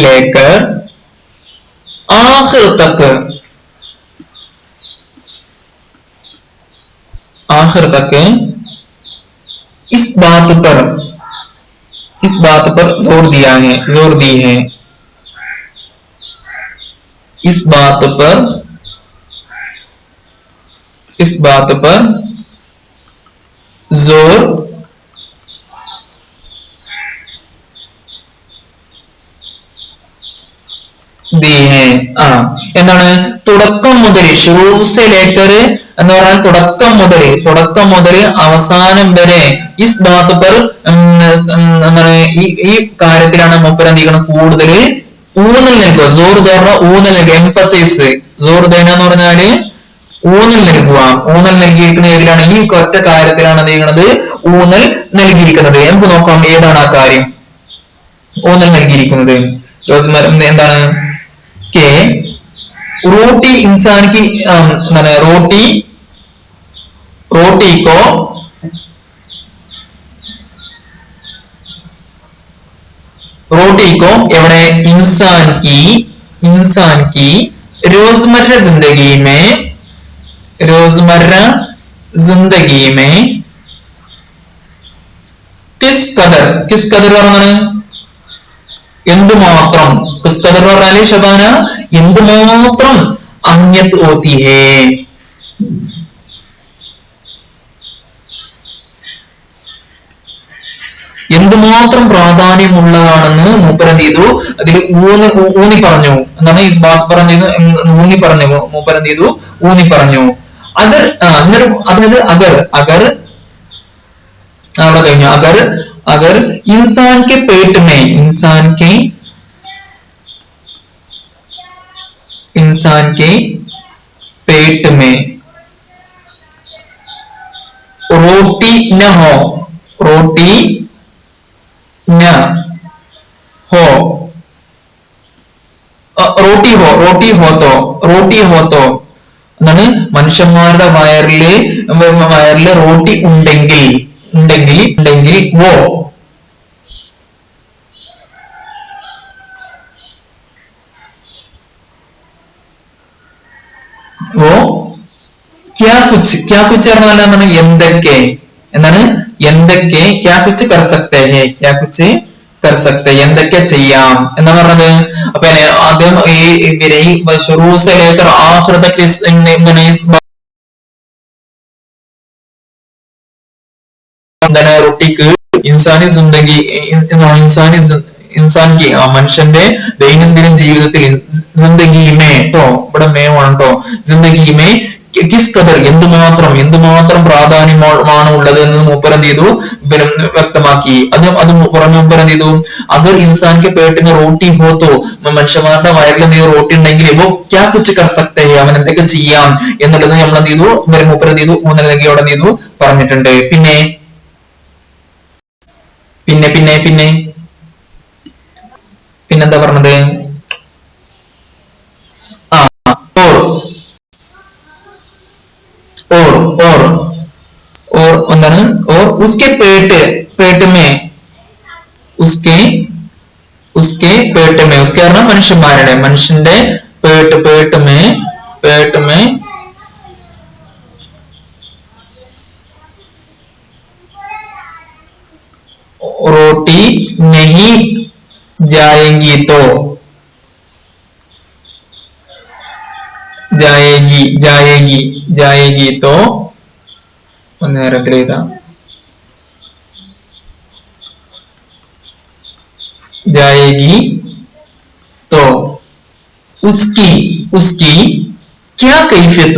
लेकर आखिर तक इस बात पर जोर दी है, इस बात पर जोर എന്താണ്? തുടക്കം മുതൽ ഷുറൂസെ ലേക്കർ എന്ന് പറഞ്ഞാൽ തുടക്കം മുതൽ അവസാനം വരെ ഇസ് ബാത്ത് പർ എന്താണ്? ഈ കാര്യത്തിലാണ് മൂപ്പര് എന്ത് ചെയ്യണം? കൂടുതൽ ഊന്നൽ നൽകുക. സോർ പറഞ്ഞ ഊന്നൽ നൽകുക, എംഫസൈസ്. സോർ ദേന എന്ന് പറഞ്ഞാല് ഊന്നൽ നൽകുക. ഊന്നൽ നൽകിയിരിക്കുന്നത് ഏതിലാണ്? ഈ ഒറ്റ കാര്യത്തിലാണ് എന്ത് ചെയ്യുന്നത്? ഊന്നൽ നൽകിയിരിക്കുന്നത്. നമുക്ക് നോക്കാം ഏതാണ് ആ കാര്യം ഊന്നൽ നൽകിയിരിക്കുന്നത്. എന്താണ്? के रोटी इंसान की रोटी को एवड़े इंसान की रोजमर्रा जिंदगी में किस कदर പറഞ്ഞാണ്? എന്തുമാത്രം. കിസ്കദർ പറഞ്ഞാല് ഷബാന എന്തുമാത്രം അന്യത് ഹോത്തി ഹേ, എന്തുമാത്രം പ്രാധാന്യമുള്ളതാണെന്ന് മൂപ്പര് എന്ത് ചെയ്തു? അതിൽ ഊന്നി പറഞ്ഞു. എന്താണ്? ഈ ബാത്ത് പറഞ്ഞു ഊന്നി പറഞ്ഞു. മൂപ്പര് എന്ത് ചെയ്തു? ഊന്നി പറഞ്ഞു. അഗർ അവിടെ കഴിഞ്ഞു. अगर अगर इंसान के पेट में इंसान के पेट में रोटी न हो, रोटी न हो, റോട്ടി ഹോത്തോ എന്നാണ് മനുഷ്യന്മാരുടെ വയറില് റോട്ടി ഉണ്ടെങ്കിൽ വോ ക്യാ കുച്ച് പറഞ്ഞാൽ എന്താണ് എന്തൊക്കെ എന്താണ് എന്തൊക്കെ ക്യാ കുച്ച് കർ സക്തേ ഹേ ക്യാ കുച്ച് കർ സക്തേ എന്തൊക്കെ ചെയ്യാം എന്നാ പറഞ്ഞത്. അപ്പൊ ആദ്യം ഈ ശുറൂ സെ ലേക്കർ ആഖിർ തക് റൊട്ടിക്ക് ഇൻസാനി ജിന്ദഗി ഇൻസാനിക്ക് മനുഷ്യന്റെ ദൈനംദിന ജീവിതത്തിൽ ജിന്ദഗിമേ ട്ടോ ഇവിടെ മേ ആണ് ട്ടോ ജിന്ദഗിമേ കിസ് കദർ എന്തുമാത്രം പ്രാധാന്യമാണ് ഉള്ളത് എന്ന് മൂപ്പർ എന്ത് ചെയ്തു വ്യക്തമാക്കി. അത് പുറമെ മൂപ്പർ എന്ത് ചെയ്തു അഗർ ഇൻസാനിക്ക് പേട്ടിന് റോട്ടി ഹോത്തോ മനുഷ്യന്മാരുടെ വയറിൽ എന്ത് റോട്ടി ഉണ്ടെങ്കിൽ ഇപ്പൊ ക്യാ കുച്ച് കർ സക്തേ അവൻ എന്തൊക്കെ ചെയ്യാം എന്നുള്ളത് നമ്മൾ എന്ത് ചെയ്തു മൂപ്പർ എന്ത് ചെയ്തു മൂന്നരങ്ങി അവിടെ എന്ത് ചെയ്തു പറഞ്ഞിട്ടുണ്ട്. പിന്നെന്താ പറഞ്ഞത് और എന്താണ് और उसके पेट में उसके പറഞ്ഞാൽ മനുഷ്യന്റെ पेट में रोटी नहीं जाएगी तो जाएगी तो जाएगी तो उसकी क्या कैफियत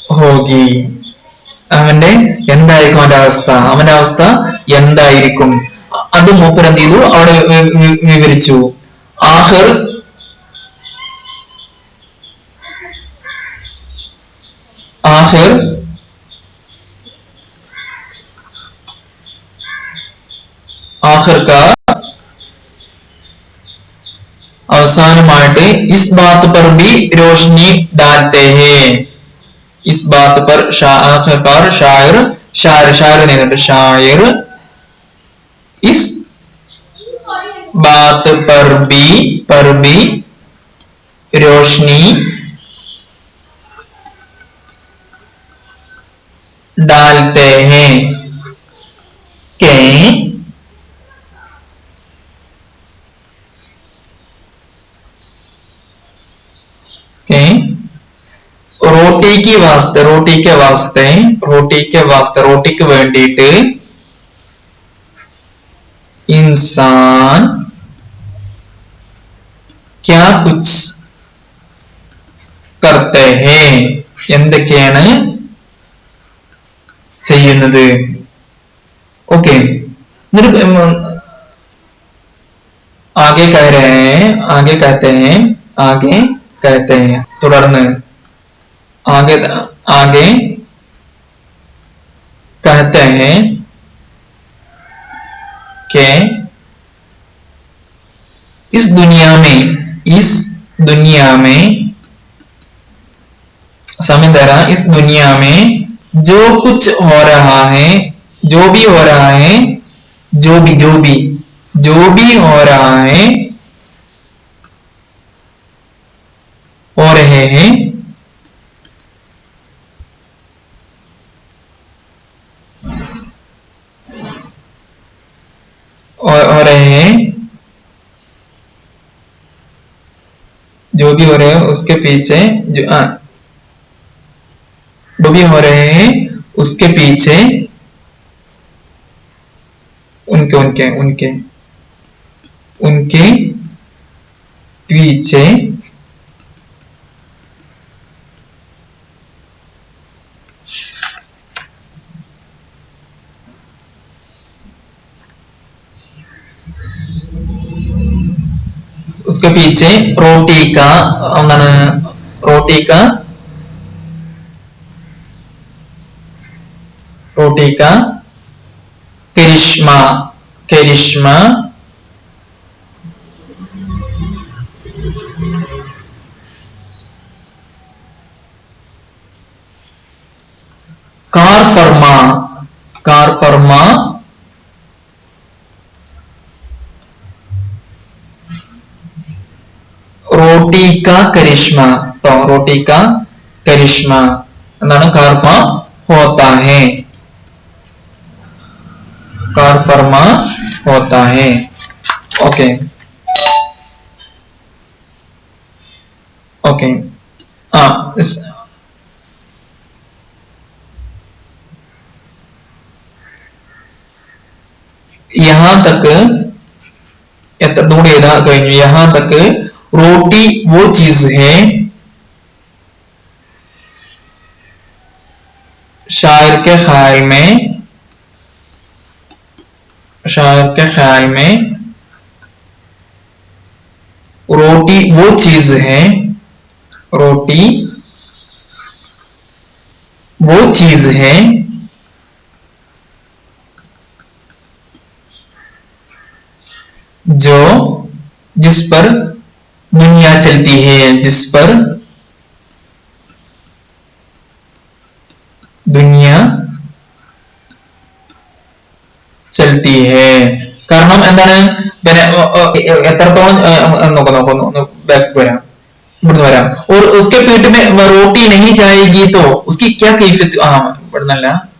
होगी അവന്റെ എന്തായിരിക്കും അവന്റെ അവസ്ഥ എന്തായിരിക്കും അത് മൂപ്പർ എന്ത് ചെയ്തു അവിടെ വിവരിച്ചു. ആഖിർ का അവസാനമായിട്ട് इस बात पर भी रोशनी डालते हैं इस बात पर आखिरकार शायर इस बात पर भी रोशनी डालते हैं कि റോട്ടിക്ക് വേണ്ടിയിട്ട് इंसान क्या कुछ करते हैं എന്തൊക്കെയാണ് ചെയ്യുന്നത്. ഓക്കെ ആകെ कहते हैं തുടർന്ന് आगे कहते हैं कि इस दुनिया में समझदारा इस दुनिया में जो कुछ हो रहा है जो भी हो रहा है जो भी हो रहा है हो रहे हैं जो भी हो रहे हैं उसके पीछे जो भी हो रहे हैं उसके पीछे उनके पीछे उसके पीछे रोटी का എന്താണ് रोटी का करिश्मा करिश्मा कार फरमा रोटी का करिश्मा तो रोटी का करिश्मा എന്താണ് कर्म होता है कार फरमा होता है ओके ओके यहाँ तक यहाँ तक रोटी वो चीज है शायर के ख्याल में रोटी वो चीज है रोटी वो चीज है जो जिस पर दुनिया चलती है जिस पर दुनिया चलती है കാരണം എന്താണ് പിന്നെ എത്രത്തോളം നോക്കുന്നു ബാക്ക് വരാം इब्बड़न वराम और उसके पेट में रोटी नहीं जाएगी तो उसकी क्या कैफियत इब्बड़नല്ല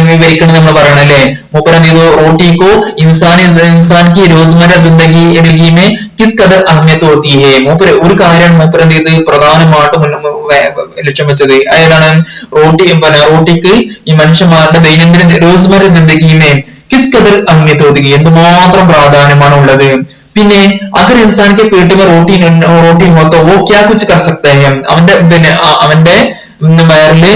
विवरिക്കണം പറയണല്ലേ മൂപ്പർ എന്ത് ചെയ്തു रोटी को इंसान की रोजमर्रा जिंदगी में किस कदर अहमियत होती है മൂപ്പർ ഒരു കാര്യമാണ് മൂപ്പർ എന്ത് ചെയ്ത് പ്രധാനമായിട്ടും ലക്ഷ്യം വെച്ചത് ഏതാണ് റോട്ടിക്ക് ഈ മനുഷ്യന്മാരുടെ ദൈനംദിന रोजमर्रा जिंदगी में किस कदर अहमियत होती है എന്തുമാത്രം പ്രാധാന്യമാണ് ഉള്ളത് പിന്നെ अगर इंसान के पेट में रोटी हो तो वो क्या कुछ कर सकता है അവന്റെ വയറില്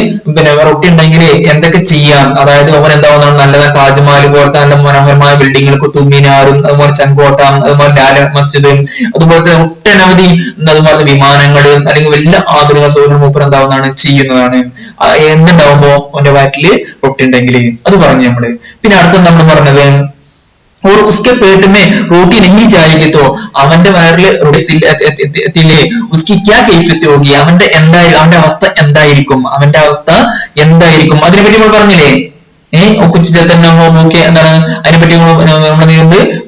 റൊട്ടി ഉണ്ടെങ്കിൽ എന്തൊക്കെ ചെയ്യാം അതായത് അവൻ എന്താവുന്നതാണ് നല്ല താജ്മഹൽ പോലത്തെ നല്ല മനോഹരമായ ബിൽഡിങ്ങുകൾ കുത്തുബ് അതുപോലെ ചെങ്കോട്ട അതുപോലെ ലാൽ മസ്ജിദ് അതുപോലത്തെ ഒട്ടനവധി അതുപോലെ വിമാനങ്ങൾ അല്ലെങ്കിൽ വലിയ ആധുനിക സൗകര്യങ്ങൾ മൂപ്പർ എന്താവുന്നതാണ് ചെയ്യുന്നതാണ് എന്തുണ്ടാവുമ്പോ അവന്റെ വയറ്റില് റൊട്ടി ഉണ്ടെങ്കിൽ അത് പറഞ്ഞു നമ്മള് പിന്നെ അടുത്ത നമ്മൾ പറഞ്ഞത് और उसके पेट में रोटी नहीं जाएगी तो അവന്റെ വയറിൽ റൊട്ടി उसकी क्या कैफियत होगी അവന്റെ അവസ്ഥ എന്തായിരിക്കും അതിനെപ്പറ്റി നമ്മൾ പറഞ്ഞില്ലേ എന്താണ് അതിനെപ്പറ്റി നമ്മൾ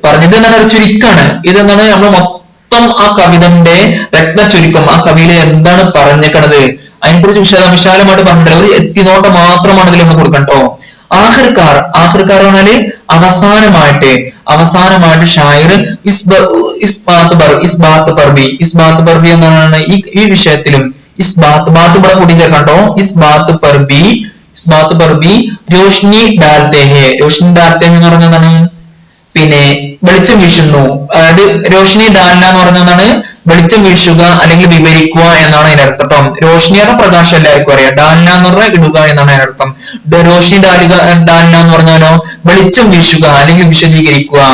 പറഞ്ഞത് എന്താണ് ചുരുക്കാണ് ഇതെന്താണ് നമ്മൾ മൊത്തം ആ കവിതന്റെ രത്ന ചുരുക്കം ആ കവിയില് എന്താണ് പറഞ്ഞേക്കണത് അതിനെക്കുറിച്ച് വിശാലമായിട്ട് പറഞ്ഞിട്ടില്ല ഒരു എത്തിനോട്ടം മാത്രമാണ് ഇതിൽ നമ്മൾ കൊടുക്കണ്ടോ ആഖിർക്കാർ പറഞ്ഞാല് അവസാനമായിട്ട് ഷായർ ഇസ്ബാത്ത് പർബി എന്നാണ് ഈ വിഷയത്തിലും ബാത്ത് ഇവിടെ കൂട്ടിച്ചേർക്കണ്ടോ ഇസ്ബാത്ത് പർബി രോഷ്നി ഡാൽത്തെ ഹെ എന്ന് പറഞ്ഞതാണ് പിന്നെ വെളിച്ചം വീശുന്നു അതായത് രോഷ്നി ഡാൽന എന്ന് പറഞ്ഞതാണ് വെളിച്ചം വീശുക അല്ലെങ്കിൽ വിവരിക്കുക എന്നാണ് അതിന്റെ അർത്ഥം കേട്ടോ രോഷ്നിയുടെ പ്രകാശം എല്ലാവർക്കും അറിയാം ഡാൽന എന്ന് പറഞ്ഞാൽ ഇടുക എന്നാണ് അതിന്റെ അർത്ഥം രോഷ്നി ഡാൽന എന്ന് പറഞ്ഞാലോ വെളിച്ചം വീശുക അല്ലെങ്കിൽ വിശദീകരിക്കുക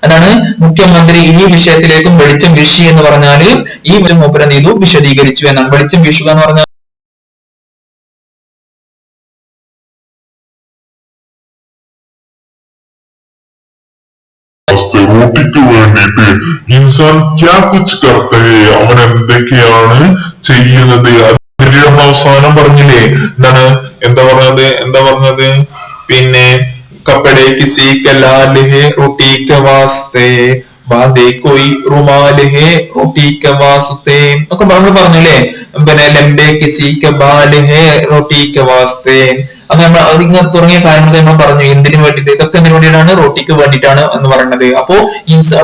അതാണ് മുഖ്യമന്ത്രി ഈ വിഷയത്തിലേക്കും വെളിച്ചം വീശി എന്ന് പറഞ്ഞാല് ഈ മൂപ്പര് എന്ത് ചെയ്തു വിശദീകരിച്ചു എന്നാണ് വെളിച്ചം വീശുക എന്ന് പറഞ്ഞാൽ റോട്ടിക്ക് വേണ്ടിയിട്ട് ഇൻസാൻ ക്യാ കുച്ച് കർത്ത ഹേ അവൻ എന്തൊക്കെയാണ് ചെയ്യുന്നത് അതിന്റെ നമ്മൾ അവസാനം പറഞ്ഞില്ലേ എന്താ പറഞ്ഞത് പിന്നെ കപ്പടെ കിസി കലാൽ ഹേ റോട്ടി കെ വാസ്തേ ബാദേ കോയി റുമാൽ ഹേ റോട്ടി കെ വാസ്തേ ഒക്കെ പറഞ്ഞില്ലേ പിന്നെ ലംബേ കിസി കെ ബാൽ ഹേ റോട്ടി കെ വാസ്തേ അത് നമ്മൾ അതിങ്ങനെ തുടങ്ങിയ കാര്യങ്ങൾ നമ്മൾ പറഞ്ഞു എന്തിനു വേണ്ടിയിട്ട് ഇതൊക്കെ എന്തിനു വേണ്ടിയിട്ടാണ് റോട്ടിക്ക് വേണ്ടിയിട്ടാണ് എന്ന് പറയുന്നത് അപ്പോ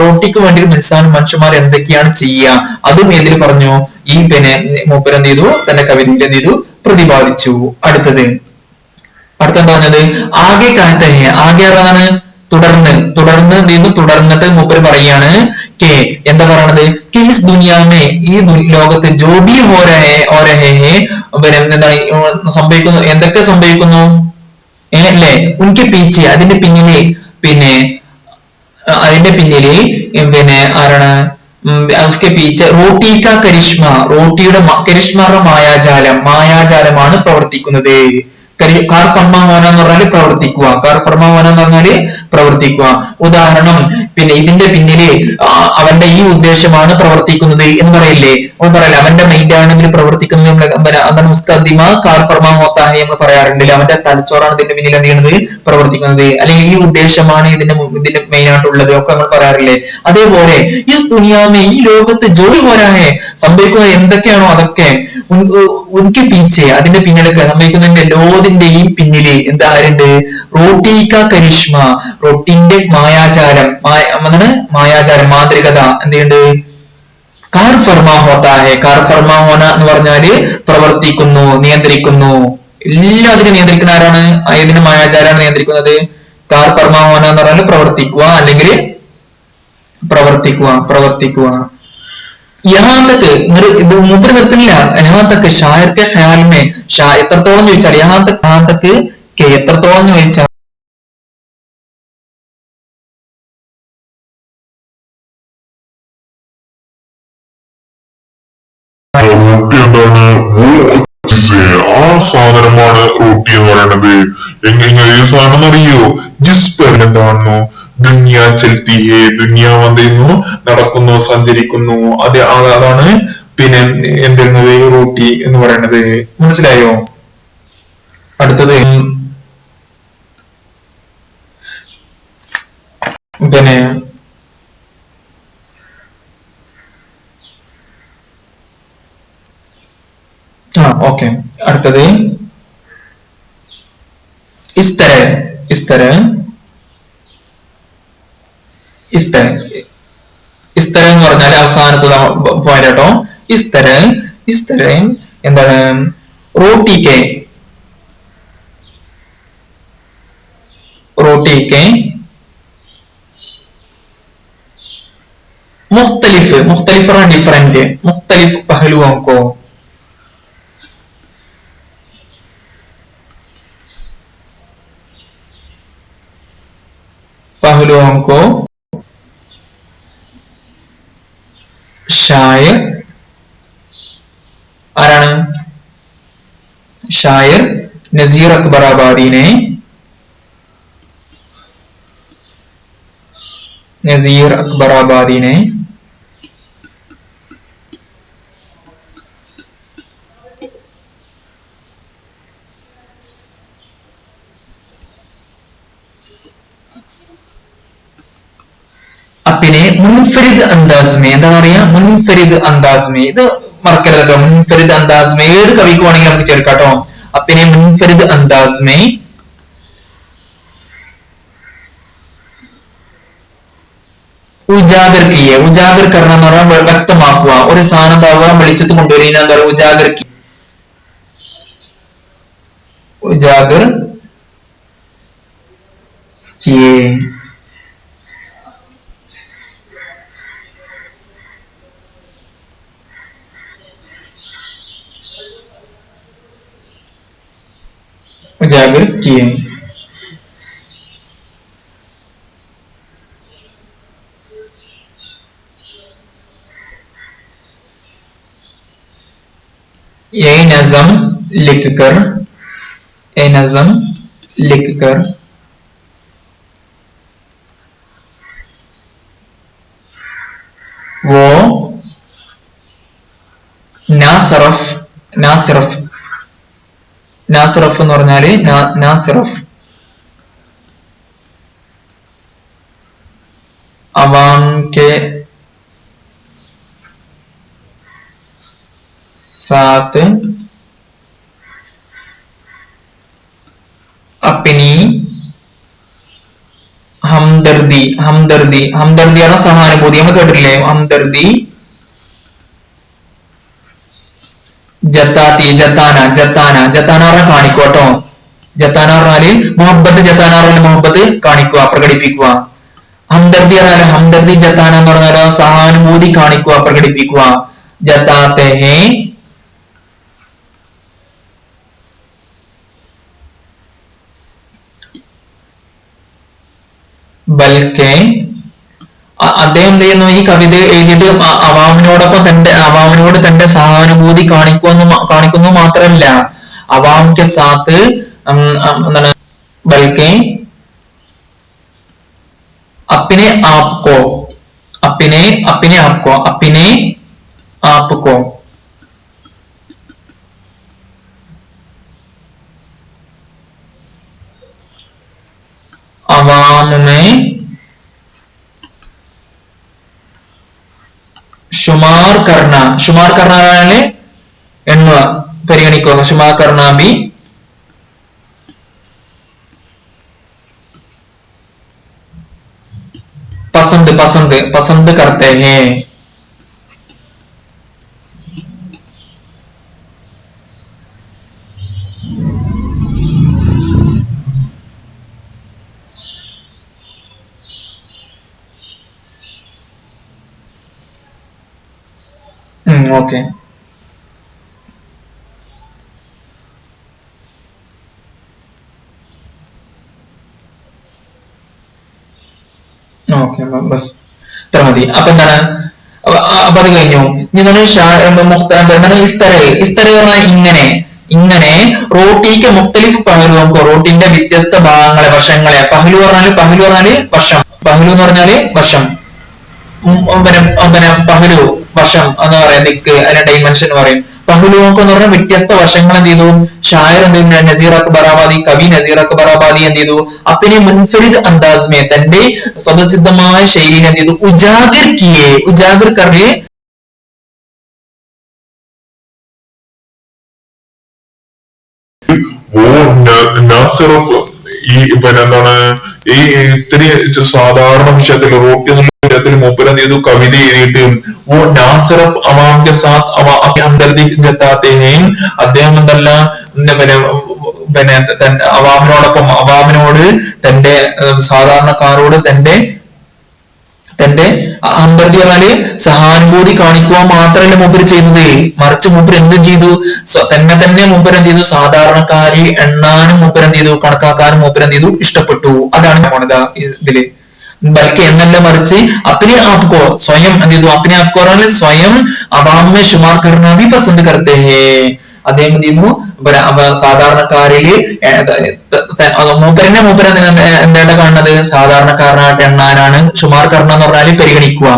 റോട്ടിക്ക് വേണ്ടി മനുഷ്യന്മാർ എന്തൊക്കെയാണ് ചെയ്യുക അതും ഏതിൽ പറഞ്ഞു ഈ പിന്നെ മൂപ്പർ എന്ത് ചെയ്തു തന്റെ കവിതയിൽ എന്ത് ചെയ്തു പ്രതിപാദിച്ചു അടുത്തെന്താ പറഞ്ഞത് ആകെ കാലത്തെ ആകെ പറഞ്ഞാണ് തുടർന്നിട്ട് മൂപ്പര് പറയാണ് എന്താ പറയണത് ഇസ് ദുനിയാമേ ഈ ലോകത്ത് ജോബി സംഭവിക്കുന്നു എന്തൊക്കെ സംഭവിക്കുന്നു അല്ലെ ഉൻകെ പീച്ചെ അതിന്റെ പിന്നില് പിന്നെ ആരാണ് उसके पीछे റോട്ടി കാ കരിഷ്മ, റോട്ടിയുടെ കരിഷ്മയുടെ മായാജാലം, മായാജാലമാണ് പ്രവർത്തിക്കുന്നത്. കാർ ഫർമാവാന എന്ന് പറഞ്ഞാല് പ്രവർത്തിക്കുക, കാർ ഫർമാവാന എന്ന് പറഞ്ഞാല് പ്രവർത്തിക്കുക. ഉദാഹരണം, പിന്നെ ഇതിന്റെ പിന്നില് അവന്റെ ഈ ഉദ്ദേശമാണ് പ്രവർത്തിക്കുന്നത് എന്ന് പറയില്ലേ, അവൻ പറയല്ലേ അവന്റെ മൈൻഡ് ആണെങ്കിൽ പ്രവർത്തിക്കുന്നത് എന്താണ് ഉസ്താദിമ കാർ ഫർമാ ഹോത്താഹെ നമ്മൾ പറയാറുണ്ടല്ലോ, അവന്റെ തലച്ചോറാണ് ഇതിന്റെ പിന്നിൽ എന്ത് ചെയ്യുന്നത് പ്രവർത്തിക്കുന്നത്, അല്ലെങ്കിൽ ഈ ഉദ്ദേശമാണ് ഇതിന്റെ മെയിൻ ആയിട്ടുള്ളത് ഒക്കെ നമ്മൾ പറയാറില്ലേ. അതേപോലെ ഈ ദുനിയാമേ, ഈ ലോകത്ത് ജോലി പോരാഹെ, സംഭവിക്കുന്നത് എന്തൊക്കെയാണോ അതൊക്കെ ഉനക്ക് പീച്ചെ, അതിന്റെ പിന്നിലൊക്കെ സംഭവിക്കുന്നതിന്റെ ലോകത്തിന്റെയും പിന്നില് എന്താരുണ്ട്, റോട്ടി കാ കരിഷ്മ, റൊട്ടിന്റെ മായാജാലം, എന്താണ് മായാജാലം, മാന്ത്രികത എന്തുണ്ട്, കാർ ഫർമാ ഹോത്താ ഹെ, കാർ ഫർമാ ഹോന എന്ന് പറഞ്ഞാല് പ്രവർത്തിക്കുന്നു, നിയന്ത്രിക്കുന്നു. എല്ലാത്തിനും നിയന്ത്രിക്കുന്ന ആരാണ്, ഏതിന്റെ മായാജാലാണ് നിയന്ത്രിക്കുന്നത്, കാർ ഫർമാ ഹോന എന്ന് പറഞ്ഞാൽ പ്രവർത്തിക്കുക, അല്ലെങ്കിൽ പ്രവർത്തിക്കുക. യഹാൻ തക്ക് ഇത് മൂപ്പര് നിർത്തുന്നില്ല, യഹാൻ തക്ക് ഷായർക്ക് ഖയാൽമേ, എത്രത്തോളം ചോദിച്ചാൽ യഹാൻ തക്ക് എത്രത്തോളം ചോദിച്ചാൽ റൊട്ടി എന്താണ്, ആ സാധനമാണ് റൊട്ടി എന്ന് പറയുന്നത്. എങ്ങനെ ഈ സാധനം അറിയോ, ജിസ് പെർ എന്താണെന്നോ, ദുനിയ ചൽത്തി ഹേ, ദുനിയാവ് എന്ത് ചെയ്യുന്നു, നടക്കുന്നു, സഞ്ചരിക്കുന്നു, അതാണ് പിന്നെ എന്തിരുന്നത് റൊട്ടി എന്ന് പറയുന്നത്. മനസ്സിലായോ? അടുത്തത് പിന്നെ ഓക്കെ, അടുത്തത് ഇസ്തര എന്ന് പറഞ്ഞാൽ അവസാനത്തെ പോയിന്റ് കേട്ടോ. ഇസ്തര എന്താണ്, റോട്ടിക്ക് മുഖ്തലിഫ് ഡിഫറെന്റ്, മുഖ്തലിഫ് പഹലുओं को ഷായർ, ആരാണ് ഷായർ നസീർ അക്ബർ ആബാദിനെ പിന്നെ മുൻഫരിദ് അന്താസ്മേ, എന്താ പറയാ, മുൻഫരിദ് അന്താസ്മേ, ഇത് മറക്കരുത് കേട്ടോ. മുൻഫരിദ് അന്താസ്മേ ഏത് കവിക്ക് വേണമെങ്കിൽ നമുക്ക് ചേർക്കാട്ടോ. പിന്നെ മുൻഫരിദ് അന്താസ്മേ ഉജാഗർ കിയെ, ഉജാഗർ കർണ എന്ന് പറഞ്ഞാൽ വ്യക്തമാക്കുക, ഒരു സാധനം എന്താവുക വെളിച്ചത്ത് കൊണ്ടുവരിക, എന്താ പറയുക, ഉജാഗർ കിയെ. उजागर किए. ये नज़म लिखकर वो നാസിറഫ് എന്ന് പറഞ്ഞാല് നാസിറഫ് അവാം കെ സാത്ത് അപ്നി ഹംദർദി ആണ് സഹാനുഭൂതി, നമ്മൾ കേട്ടിട്ടില്ലേ ഹംദർദി. ജത്താന കാണിക്കോട്ടോ. ജത്താന പറഞ്ഞാല് മുഹബത്ത് കാണിക്കുക, പ്രകടിപ്പിക്കുക. ഹംദർദി പറഞ്ഞാല് ഹംദർദി ജത്താന എന്ന് പറഞ്ഞാലോ സഹാനുഭൂതി കാണിക്കുക, പ്രകടിപ്പിക്കുക. ജത്താത്തെ ഹേ ബൽക്കെ അദ്ദേഹം എന്ത് ചെയ്യുന്നു, ഈ കവിത എഴുതിയിട്ട് അവാമിനോടൊപ്പം അവാമിനോട് തന്റെ സഹാനുഭൂതി കാണിക്കുന്നു മാത്രമല്ല, അവാം കെ സാത്ത് എന്താണ് ബൽക്കെ അപ്പിനെ ആപ്കോ अवाम में शुमार करना എണ്ണുക പരിഗണിക്കുക, शुमार करना भी पसंद करते हैं। ओके ഓക്കെ ബസ് ഇത്ര മതി. അപ്പൊ എന്താണ്, അപ്പൊ അത് കഴിഞ്ഞു. എന്താണ് ഇസ്തര പറഞ്ഞാൽ ഇങ്ങനെ റോട്ടിക്ക് മുഖ്തലിഫ് പഹലു, റോട്ടിന്റെ വ്യത്യസ്ത ഭാഗങ്ങളെ, വശങ്ങളെ. പഹലു പറഞ്ഞാല് വശം, പഹലു എന്ന് പറഞ്ഞാല് വശം, പഹലു വശം എന്ന് പറയാം, ദിക്ക് അതിന്റെ ഡൈമെൻഷൻ എന്ന് പറയും. പഹലുവോക്ക് എന്ന് പറഞ്ഞാൽ വ്യത്യസ്ത വശങ്ങൾ എന്ത് ചെയ്തു, ഷായർ എന്ത് ചെയ്തു, നസീർ അക്ബറാബാദി, കവി നസീർ അക്ബറാബാദി എന്ത് ചെയ്തു, അപ്പിനെ മുൻഫരിദ് അന്താസ്മേ, തന്റെ സ്വതസിദ്ധമായ ശൈലിനെ എന്ത് ചെയ്തു, ഉജാഗിർ കറിയെ ഈ എന്താണ് ഈ ഇത്തിരി സാധാരണ വിഷയത്തിൽ റോട്ടി എന്നുള്ള വിഷയത്തിൽ മൂപ്പര് എന്ത് ചെയ്തു, കവിത എഴുതിയിട്ട് അദ്ദേഹം എന്തല്ല അവാമിനോട് തന്റെ സാധാരണക്കാരോട് തന്റെ ഹംദർദി പറഞ്ഞാല് സഹാനുഭൂതി കാണിക്കുക മാത്രമല്ല മൂപ്പര് ചെയ്യുന്നത്, മറിച്ച് മൂപ്പര് എന്ത് ചെയ്തു, തന്നെ മൂപ്പര് എന്ത് ചെയ്തു, സാധാരണക്കാരി എണ്ണാനും മൂപ്പര് എന്ത് ചെയ്തു, കണക്കാക്കാനും മൂപ്പര് എന്ത് ചെയ്തു, ഇഷ്ടപ്പെട്ടു. അതാണ് ഇതില് ബൽക്ക് എന്നല്ല, മറിച്ച് അപ്പിനെ ആപ്കോ, സ്വയം എന്ത് ചെയ്തു, അപ്പിനെ ആപ്കോ പറഞ്ഞാൽ സ്വയം അവാമെ ശുമാർ കർണാബി പസന്ത് കർത്തേ ഹേ. അദ്ദേഹം എന്ത് ചെയ്യുന്നു, സാധാരണക്കാരില് മൂപ്പരനെ എന്തായിട്ട് കാണുന്നത്, സാധാരണക്കാരനായിട്ട് എണ്ണാനാണ് ശുമാർ കർണ എന്ന് പറഞ്ഞാല് പരിഗണിക്കുക.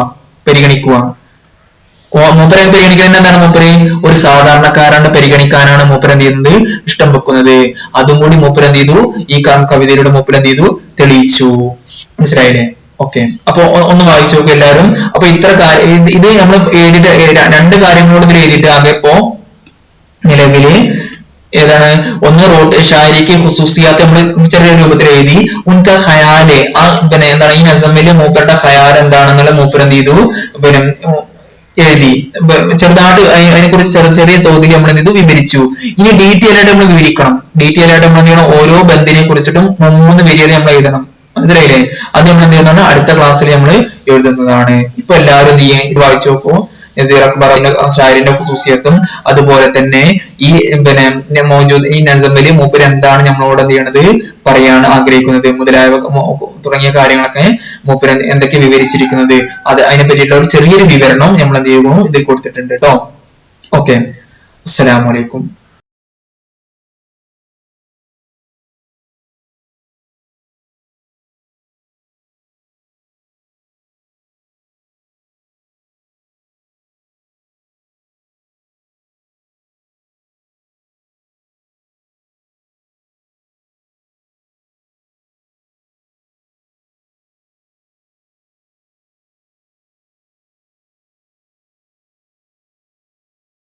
മൂപ്പരെ പരിഗണിക്കുന്നത് എന്താണ്, മൂപ്പര് ഒരു സാധാരണക്കാരനെ പരിഗണിക്കാനാണ് മൂപ്പര് എന്ത് ചെയ്യുന്നത്, ഇഷ്ടം വെക്കുന്നത്. അതും കൂടി മൂപ്പര് എന്ത് ചെയ്തു, ഈ കവിതയിലൂടെ മൂപ്പര് എന്ത് ചെയ്തു, തെളിയിച്ചു. മനസ്സിലായില്ലേ? ഓക്കെ, അപ്പൊ ഒന്ന് വായിച്ചു നോക്കും എല്ലാവരും. അപ്പൊ ഇത്ര കാര്യം ഇത് നമ്മൾ എഴുതിയിട്ട് രണ്ട് കാര്യങ്ങളോട് ഇതിൽ എഴുതിയിട്ട് അതിപ്പോ നിലവില് ഏതാണ്, ഒന്ന് ഷാരിക്ക് ഹുസൂസിയാത്ത് നമ്മൾ ചെറിയ രൂപത്തിൽ എഴുതി. ഉൻക ഹയാല്, പിന്നെ എന്താണ് ഈ നസമില് മൂപ്പരുടെ ഹയാൽ എന്താണെന്നുള്ള മൂപ്പര് എന്ത് ചെയ്തു, പിന്നെ എഴുതി. ചെറുതായിട്ട് അതിനെ കുറിച്ച് ചെറിയ തോതിൽ നമ്മൾ എന്ത് ചെയ്തു, വിവരിച്ചു. ഇനി ഡീറ്റെയിൽ ആയിട്ട് നമ്മൾ വിവരിക്കണം. ഡീറ്റെയിൽ ആയിട്ട് നമ്മൾ എന്ത് ചെയ്യണം, ഓരോ ബന്ധിനെ കുറിച്ചിട്ടും 3 വരികൾ നമ്മൾ എഴുതണം. മനസ്സിലായില്ലേ? അത് നമ്മൾ എന്ത് ചെയ്യുന്നതാണ്, അടുത്ത ക്ലാസ്സിൽ നമ്മൾ എഴുതുന്നതാണ്. ഇപ്പൊ എല്ലാവരും എന്ത് ചെയ്യാൻ ഇത് വായിച്ചു നോക്കൂ. നസീർ അക്ബറിന്റെ ഷായറിന്റെ ഖുസൂസിയത്തും അതുപോലെ തന്നെ ഈ പിന്നെ മൗജൂദ് ഈ നസമില് മൂപ്പര് എന്താണ് നമ്മളോട് എന്ത് ചെയ്യണത്, പറയാൻ ആഗ്രഹിക്കുന്നത് മുതലായ തുടങ്ങിയ കാര്യങ്ങളൊക്കെ മൂപ്പര് എന്തൊക്കെ വിവരിച്ചിരിക്കുന്നത്, അത് അതിനെ പറ്റിയിട്ടുള്ള ഒരു ചെറിയൊരു വിവരണം നമ്മൾ എന്ത് ചെയ്യുന്നു ഇതിൽ കൊടുത്തിട്ടുണ്ട് കേട്ടോ. ഓക്കെ, അസ്സലാമു അലൈക്കും.